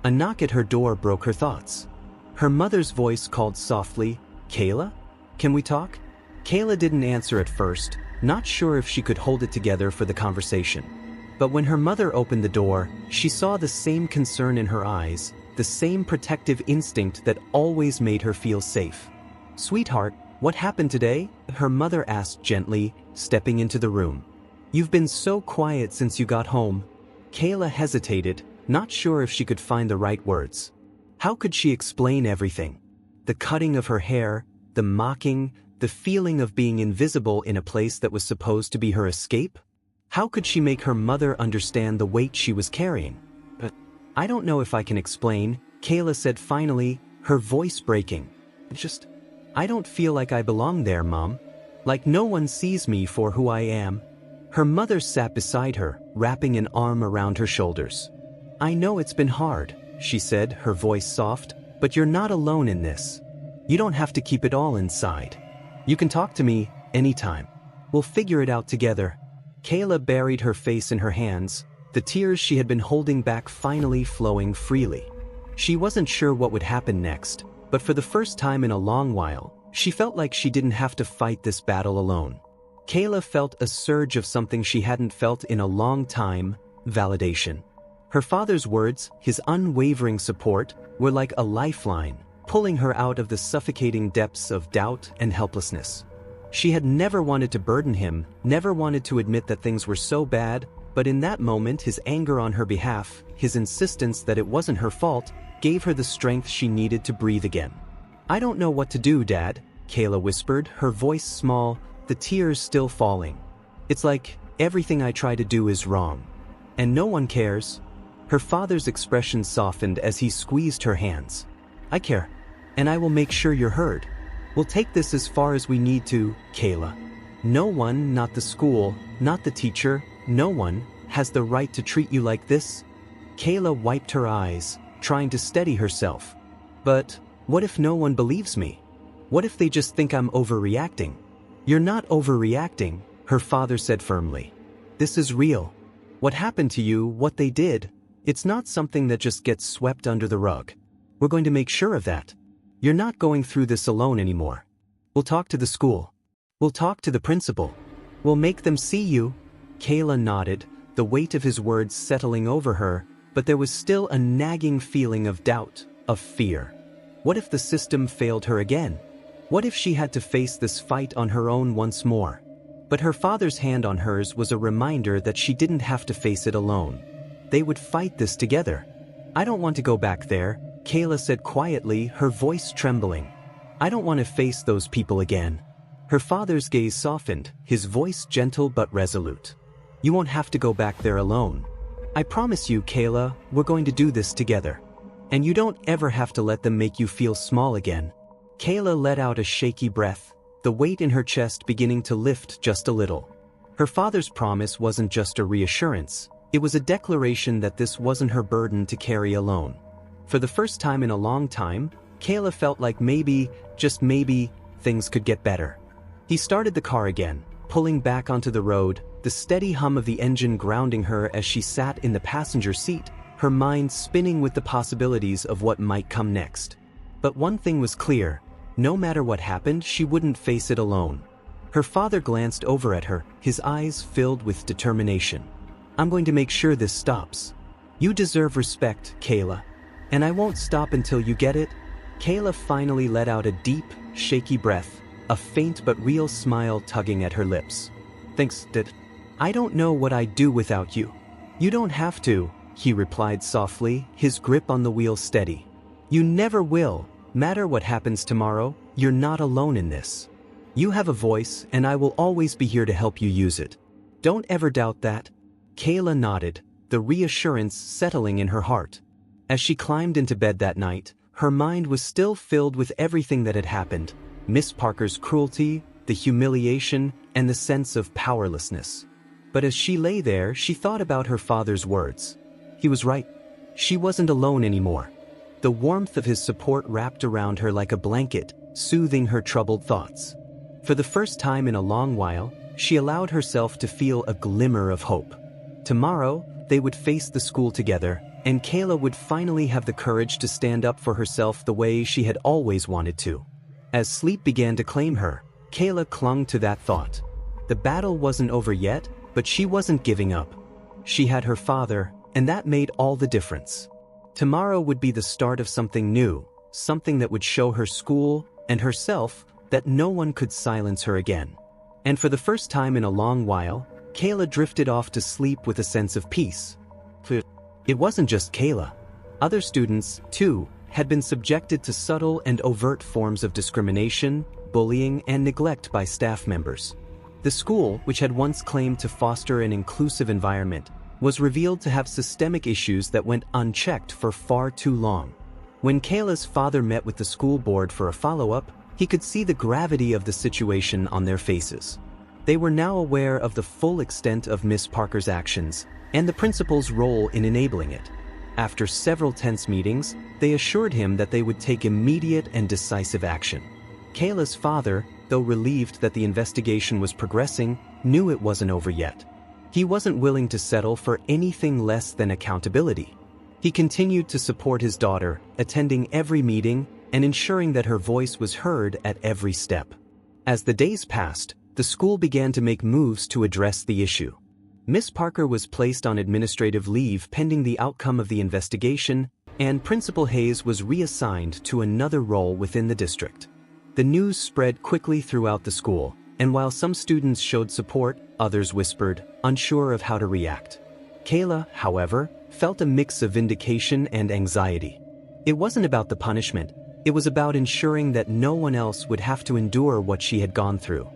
A knock at her door broke her thoughts. Her mother's voice called softly, "Kayla? Can we talk?" Kayla didn't answer at first, not sure if she could hold it together for the conversation. But when her mother opened the door, she saw the same concern in her eyes, the same protective instinct that always made her feel safe. "Sweetheart, what happened today?" her mother asked gently, stepping into the room. "You've been so quiet since you got home." Kayla hesitated, not sure if she could find the right words. How could she explain everything? The cutting of her hair, the mocking, the feeling of being invisible in a place that was supposed to be her escape? How could she make her mother understand the weight she was carrying? "But I don't know if I can explain," Kayla said finally, her voice breaking. I don't feel like I belong there, Mom. Like no one sees me for who I am." Her mother sat beside her, wrapping an arm around her shoulders. "I know it's been hard," she said, her voice soft, "but you're not alone in this. You don't have to keep it all inside. You can talk to me anytime. We'll figure it out together." Kayla buried her face in her hands, the tears she had been holding back finally flowing freely. She wasn't sure what would happen next, but for the first time in a long while, she felt like she didn't have to fight this battle alone. Kayla felt a surge of something she hadn't felt in a long time: validation. Her father's words, his unwavering support, were like a lifeline, pulling her out of the suffocating depths of doubt and helplessness. She had never wanted to burden him, never wanted to admit that things were so bad, but in that moment his anger on her behalf, his insistence that it wasn't her fault, gave her the strength she needed to breathe again. "I don't know what to do, Dad," Kayla whispered, her voice small, the tears still falling. "It's like everything I try to do is wrong. And no one cares." Her father's expression softened as he squeezed her hands. "I care. And I will make sure you're heard. We'll take this as far as we need to, Kayla. No one, not the school, not the teacher, no one, has the right to treat you like this." Kayla wiped her eyes, trying to steady herself. "But what if no one believes me? What if they just think I'm overreacting?" "You're not overreacting," her father said firmly. "This is real. What happened to you, what they did, it's not something that just gets swept under the rug. We're going to make sure of that. You're not going through this alone anymore. We'll talk to the school. We'll talk to the principal. We'll make them see you." Kayla nodded, the weight of his words settling over her, but there was still a nagging feeling of doubt, of fear. What if the system failed her again? What if she had to face this fight on her own once more? But her father's hand on hers was a reminder that she didn't have to face it alone. They would fight this together. "I don't want to go back there," Kayla said quietly, her voice trembling. "I don't want to face those people again." Her father's gaze softened, his voice gentle but resolute. "You won't have to go back there alone. I promise you, Kayla, we're going to do this together. And you don't ever have to let them make you feel small again." Kayla let out a shaky breath, the weight in her chest beginning to lift just a little. Her father's promise wasn't just a reassurance, it was a declaration that this wasn't her burden to carry alone. For the first time in a long time, Kayla felt like maybe, just maybe, things could get better. He started the car again, pulling back onto the road, the steady hum of the engine grounding her as she sat in the passenger seat, her mind spinning with the possibilities of what might come next. But one thing was clear, no matter what happened, she wouldn't face it alone. Her father glanced over at her, his eyes filled with determination. "I'm going to make sure this stops. You deserve respect, Kayla. And I won't stop until you get it." Kayla finally let out a deep, shaky breath, a faint but real smile tugging at her lips. "Thanks, Dad. I don't know what I'd do without you." "You don't have to," he replied softly, his grip on the wheel steady. "You never will. Matter what happens tomorrow, you're not alone in this. You have a voice, and I will always be here to help you use it. Don't ever doubt that." Kayla nodded, the reassurance settling in her heart. As she climbed into bed that night, her mind was still filled with everything that had happened: Miss Parker's cruelty, the humiliation, and the sense of powerlessness. But as she lay there, she thought about her father's words. He was right. She wasn't alone anymore. The warmth of his support wrapped around her like a blanket, soothing her troubled thoughts. For the first time in a long while, she allowed herself to feel a glimmer of hope. Tomorrow, they would face the school together, and Kayla would finally have the courage to stand up for herself the way she had always wanted to. As sleep began to claim her, Kayla clung to that thought. The battle wasn't over yet, but she wasn't giving up. She had her father, and that made all the difference. Tomorrow would be the start of something new, something that would show her school and herself that no one could silence her again. And for the first time in a long while, Kayla drifted off to sleep with a sense of peace. It wasn't just Kayla. Other students, too, had been subjected to subtle and overt forms of discrimination, bullying, and neglect by staff members. The school, which had once claimed to foster an inclusive environment, was revealed to have systemic issues that went unchecked for far too long. When Kayla's father met with the school board for a follow-up, he could see the gravity of the situation on their faces. They were now aware of the full extent of Miss Parker's actions and the principal's role in enabling it. After several tense meetings, they assured him that they would take immediate and decisive action. Kayla's father, though relieved that the investigation was progressing, knew it wasn't over yet. He wasn't willing to settle for anything less than accountability. He continued to support his daughter, attending every meeting and ensuring that her voice was heard at every step. As the days passed, the school began to make moves to address the issue. Miss Parker was placed on administrative leave pending the outcome of the investigation, and Principal Hayes was reassigned to another role within the district. The news spread quickly throughout the school, and while some students showed support, others whispered, unsure of how to react. Kayla, however, felt a mix of vindication and anxiety. It wasn't about the punishment, it was about ensuring that no one else would have to endure what she had gone through.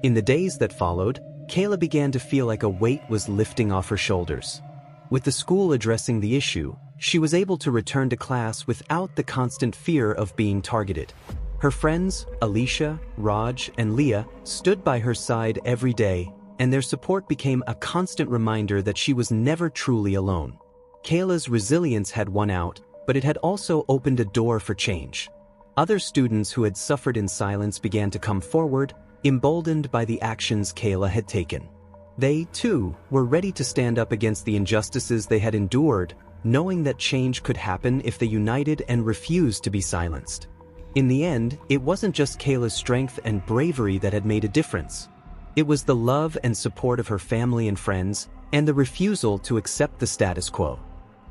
In the days that followed, Kayla began to feel like a weight was lifting off her shoulders. With the school addressing the issue, she was able to return to class without the constant fear of being targeted. Her friends, Alicia, Raj, and Leah, stood by her side every day, and their support became a constant reminder that she was never truly alone. Kayla's resilience had won out, but it had also opened a door for change. Other students who had suffered in silence began to come forward, emboldened by the actions Kayla had taken. They, too, were ready to stand up against the injustices they had endured, knowing that change could happen if they united and refused to be silenced. In the end, it wasn't just Kayla's strength and bravery that had made a difference. It was the love and support of her family and friends, and the refusal to accept the status quo.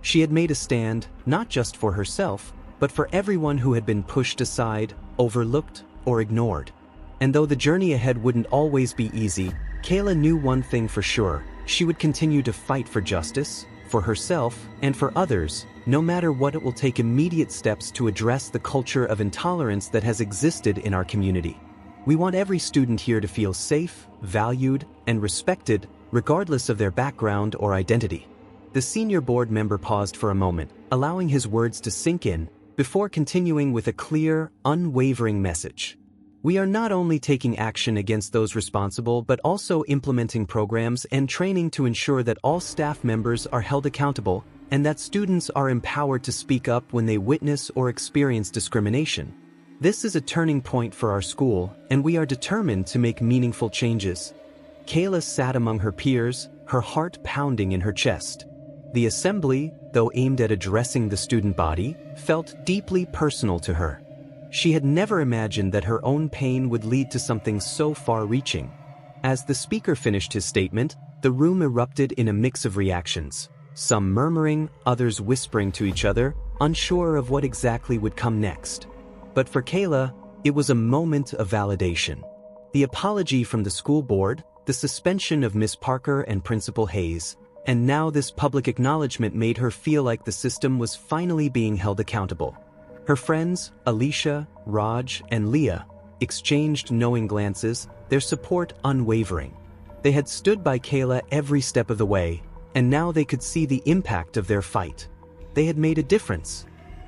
She had made a stand, not just for herself, but for everyone who had been pushed aside, overlooked, or ignored. And though the journey ahead wouldn't always be easy, Kayla knew one thing for sure: she would continue to fight for justice, for herself, and for others, no matter what. It will take immediate steps to address the culture of intolerance that has existed in our community. We want every student here to feel safe, valued, and respected, regardless of their background or identity. The senior board member paused for a moment, allowing his words to sink in, before continuing with a clear, unwavering message. We are not only taking action against those responsible but also implementing programs and training to ensure that all staff members are held accountable and that students are empowered to speak up when they witness or experience discrimination. This is a turning point for our school, and we are determined to make meaningful changes. Kayla sat among her peers, her heart pounding in her chest. The assembly, though aimed at addressing the student body, felt deeply personal to her. She had never imagined that her own pain would lead to something so far-reaching. As the speaker finished his statement, the room erupted in a mix of reactions, some murmuring, others whispering to each other, unsure of what exactly would come next. But for Kayla, it was a moment of validation. The apology from the school board, the suspension of Miss Parker and Principal Hayes, and now this public acknowledgement made her feel like the system was finally being held accountable. Her friends, Alicia, Raj, and Leah, exchanged knowing glances, their support unwavering. They had stood by Kayla every step of the way, and now they could see the impact of their fight. They had made a difference.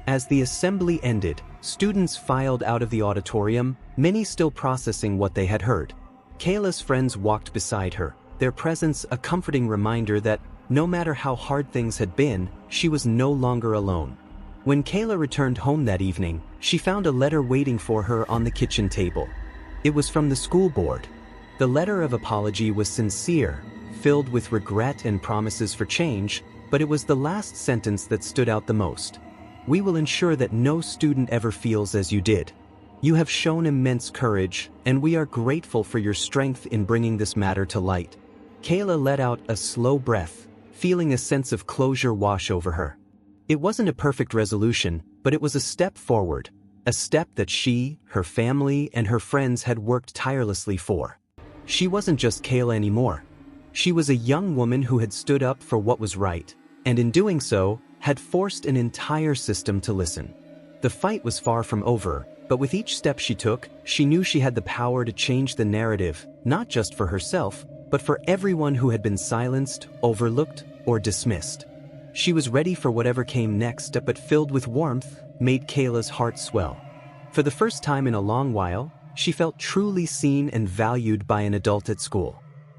As the assembly ended, students filed out of the auditorium, many still processing what they had heard. Kayla's friends walked beside her, their presence a comforting reminder that, no matter how hard things had been, she was no longer alone. When Kayla returned home that evening, she found a letter waiting for her on the kitchen table. It was from the school board. The letter of apology was sincere, filled with regret and promises for change, but it was the last sentence that stood out the most. "We will ensure that no student ever feels as you did. You have shown immense courage, and we are grateful for your strength in bringing this matter to light." Kayla let out a slow breath, feeling a sense of closure wash over her. It wasn't a perfect resolution, but it was a step forward, a step that she, her family, and her friends had worked tirelessly for. She wasn't just Kayla anymore. She was a young woman who had stood up for what was right, and in doing so, had forced an entire system to listen. The fight was far from over, but with each step she took, she knew she had the power to change the narrative, not just for herself, but for everyone who had been silenced, overlooked, or dismissed. She was ready for whatever came next, but filled with warmth, made Kayla's heart swell. For the first time in a long while, she felt truly seen and valued by an adult at school.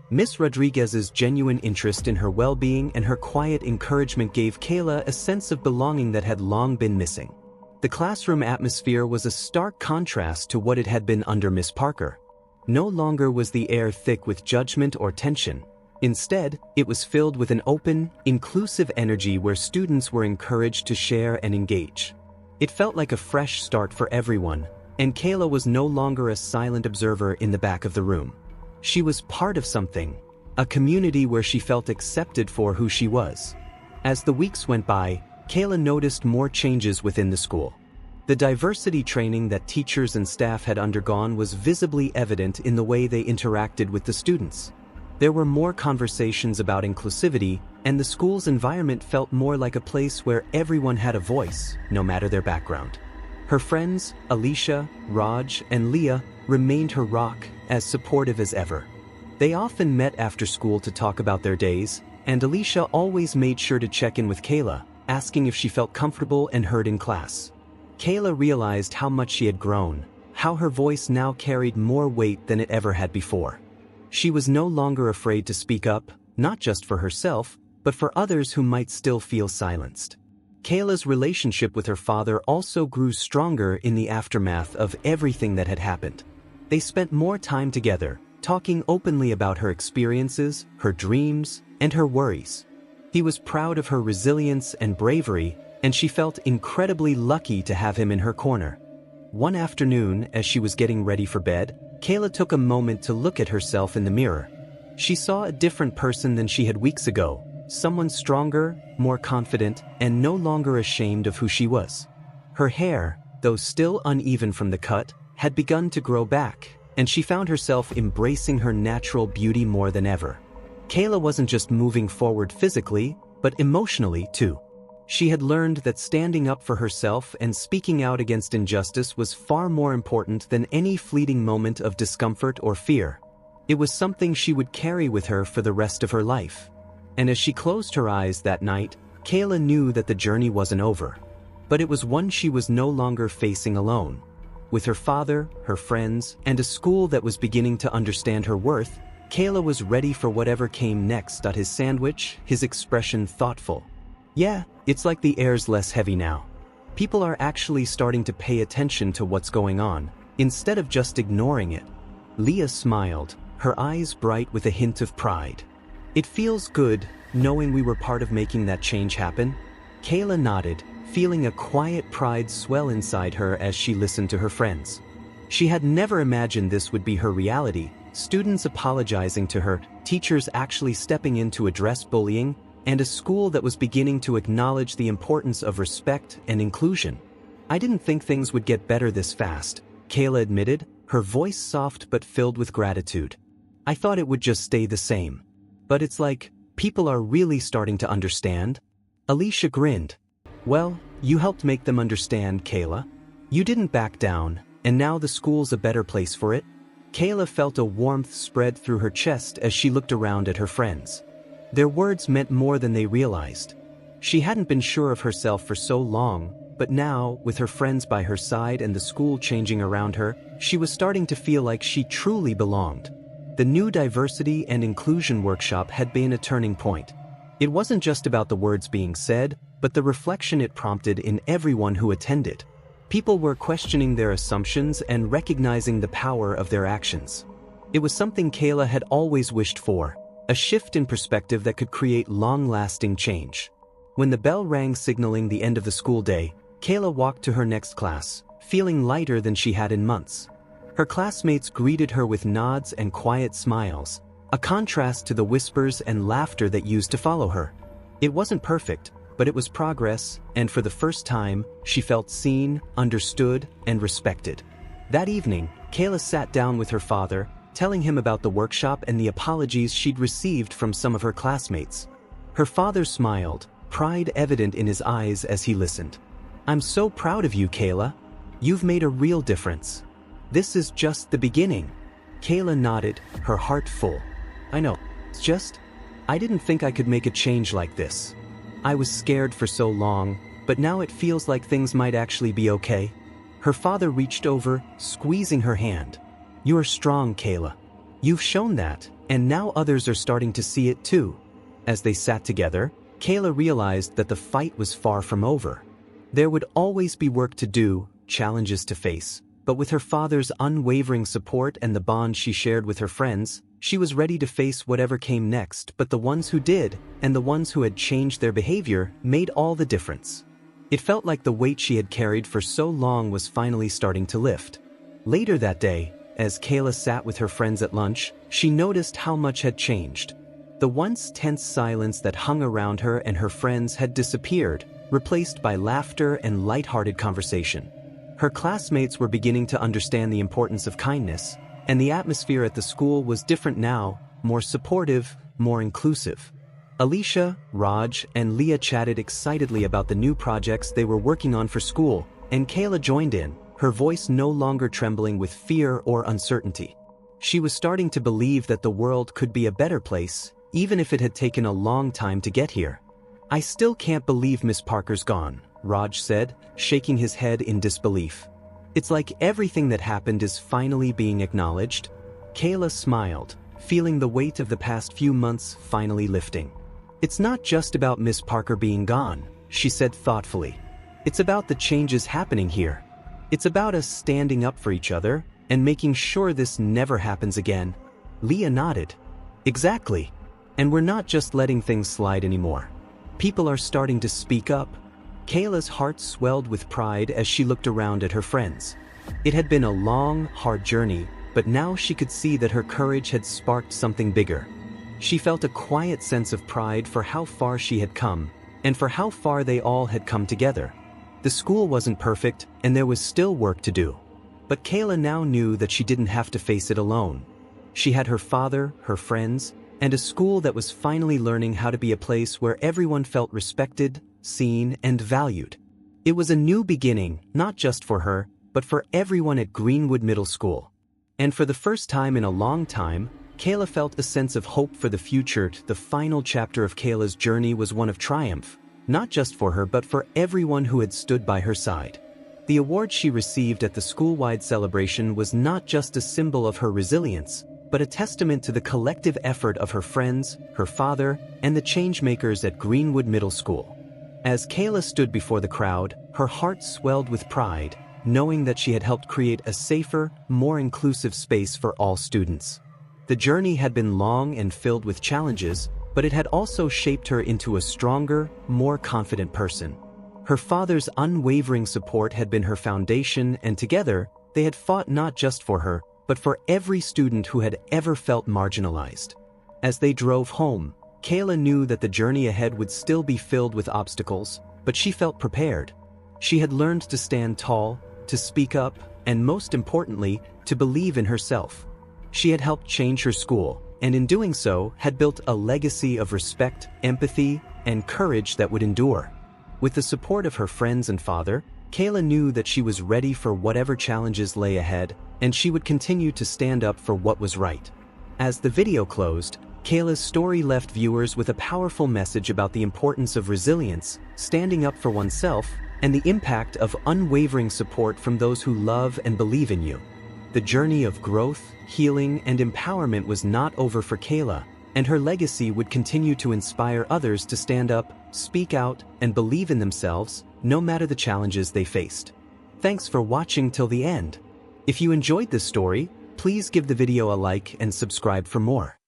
Miss Rodriguez's genuine interest in her well-being and her quiet encouragement gave Kayla a sense of belonging that had long been missing. The classroom atmosphere was a stark contrast to what it had been under Miss Parker. No longer was the air thick with judgment or tension. Instead, it was filled with an open, inclusive energy where students were encouraged to share and engage. It felt like a fresh start for everyone, and Kayla was no longer a silent observer in the back of the room. She was part of something, a community where she felt accepted for who she was. As the weeks went by, Kayla noticed more changes within the school. The diversity training that teachers and staff had undergone was visibly evident in the way they interacted with the students. There were more conversations about inclusivity, and the school's environment felt more like a place where everyone had a voice, no matter their background. Her friends, Alicia, Raj, and Leah, remained her rock, as supportive as ever. They often met after school to talk about their days, and Alicia always made sure to check in with Kayla, asking if she felt comfortable and heard in class. Kayla realized how much she had grown, how her voice now carried more weight than it ever had before. She was no longer afraid to speak up, not just for herself, but for others who might still feel silenced. Kayla's relationship with her father also grew stronger in the aftermath of everything that had happened. They spent more time together, talking openly about her experiences, her dreams, and her worries. He was proud of her resilience and bravery, and she felt incredibly lucky to have him in her corner. One afternoon, as she was getting ready for bed, Kayla took a moment to look at herself in the mirror. She saw a different person than she had weeks ago, someone stronger, more confident, and no longer ashamed of who she was. Her hair, though still uneven from the cut, had begun to grow back, and she found herself embracing her natural beauty more than ever. Kayla wasn't just moving forward physically, but emotionally too. She had learned that standing up for herself and speaking out against injustice was far more important than any fleeting moment of discomfort or fear. It was something she would carry with her for the rest of her life. And as she closed her eyes that night, Kayla knew that the journey wasn't over. But it was one she was no longer facing alone. With her father, her friends, and a school that was beginning to understand her worth, Kayla was ready for whatever came next. His sandwich, his expression thoughtful. Yeah, it's like the air's less heavy now. People are actually starting to pay attention to what's going on, instead of just ignoring it. Leah smiled, her eyes bright with a hint of pride. It feels good, knowing we were part of making that change happen. Kayla nodded, feeling a quiet pride swell inside her as she listened to her friends. She had never imagined this would be her reality, students apologizing to her, teachers actually stepping in to address bullying, and a school that was beginning to acknowledge the importance of respect and inclusion. I didn't think things would get better this fast, Kayla admitted, her voice soft but filled with gratitude. I thought it would just stay the same. But it's like, people are really starting to understand. Alicia grinned. Well, you helped make them understand, Kayla. You didn't back down, and now the school's a better place for it. Kayla felt a warmth spread through her chest as she looked around at her friends. Their words meant more than they realized. She hadn't been sure of herself for so long, but now, with her friends by her side and the school changing around her, she was starting to feel like she truly belonged. The new diversity and inclusion workshop had been a turning point. It wasn't just about the words being said, but the reflection it prompted in everyone who attended. People were questioning their assumptions and recognizing the power of their actions. It was something Kayla had always wished for. A shift in perspective that could create long-lasting change. When the bell rang signaling the end of the school day, Kayla walked to her next class, feeling lighter than she had in months. Her classmates greeted her with nods and quiet smiles, a contrast to the whispers and laughter that used to follow her. It wasn't perfect, but it was progress, and for the first time, she felt seen, understood, and respected. That evening, Kayla sat down with her father, telling him about the workshop and the apologies she'd received from some of her classmates. Her father smiled, pride evident in his eyes as he listened. I'm so proud of you, Kayla. You've made a real difference. This is just the beginning. Kayla nodded, her heart full. I know, it's just, I didn't think I could make a change like this. I was scared for so long, but now it feels like things might actually be okay. Her father reached over, squeezing her hand. You are strong, Kayla. You've shown that, and now others are starting to see it too. As they sat together, Kayla realized that the fight was far from over. There would always be work to do, challenges to face, but with her father's unwavering support and the bond she shared with her friends, she was ready to face whatever came next. But the ones who did, and the ones who had changed their behavior, made all the difference. It felt like the weight she had carried for so long was finally starting to lift. Later that day, as Kayla sat with her friends at lunch, she noticed how much had changed. The once tense silence that hung around her and her friends had disappeared, replaced by laughter and lighthearted conversation. Her classmates were beginning to understand the importance of kindness, and the atmosphere at the school was different now, more supportive, more inclusive. Alicia, Raj, and Leah chatted excitedly about the new projects they were working on for school, and Kayla joined in, her voice no longer trembling with fear or uncertainty. She was starting to believe that the world could be a better place, even if it had taken a long time to get here. I still can't believe Miss Parker's gone, Raj said, shaking his head in disbelief. It's like everything that happened is finally being acknowledged. Kayla smiled, feeling the weight of the past few months finally lifting. It's not just about Miss Parker being gone, she said thoughtfully. It's about the changes happening here. It's about us standing up for each other and making sure this never happens again. Leah nodded. Exactly. And we're not just letting things slide anymore. People are starting to speak up. Kayla's heart swelled with pride as she looked around at her friends. It had been a long, hard journey, but now she could see that her courage had sparked something bigger. She felt a quiet sense of pride for how far she had come, and for how far they all had come together. The school wasn't perfect, and there was still work to do. But Kayla now knew that she didn't have to face it alone. She had her father, her friends, and a school that was finally learning how to be a place where everyone felt respected, seen, and valued. It was a new beginning, not just for her, but for everyone at Greenwood Middle School. And for the first time in a long time, Kayla felt a sense of hope for the future. The final chapter of Kayla's journey was one of triumph, not just for her but for everyone who had stood by her side. The award she received at the school-wide celebration was not just a symbol of her resilience, but a testament to the collective effort of her friends, her father, and the changemakers at Greenwood Middle School. As Kayla stood before the crowd, her heart swelled with pride, knowing that she had helped create a safer, more inclusive space for all students. The journey had been long and filled with challenges, but it had also shaped her into a stronger, more confident person. Her father's unwavering support had been her foundation, and together, they had fought not just for her, but for every student who had ever felt marginalized. As they drove home, Kayla knew that the journey ahead would still be filled with obstacles, but she felt prepared. She had learned to stand tall, to speak up, and most importantly, to believe in herself. She had helped change her school, and in doing so, had built a legacy of respect, empathy, and courage that would endure. With the support of her friends and father, Kayla knew that she was ready for whatever challenges lay ahead, and she would continue to stand up for what was right. As the video closed, Kayla's story left viewers with a powerful message about the importance of resilience, standing up for oneself, and the impact of unwavering support from those who love and believe in you. The journey of growth, healing, and empowerment was not over for Kayla, and her legacy would continue to inspire others to stand up, speak out, and believe in themselves, no matter the challenges they faced. Thanks for watching till the end. If you enjoyed this story, please give the video a like and subscribe for more.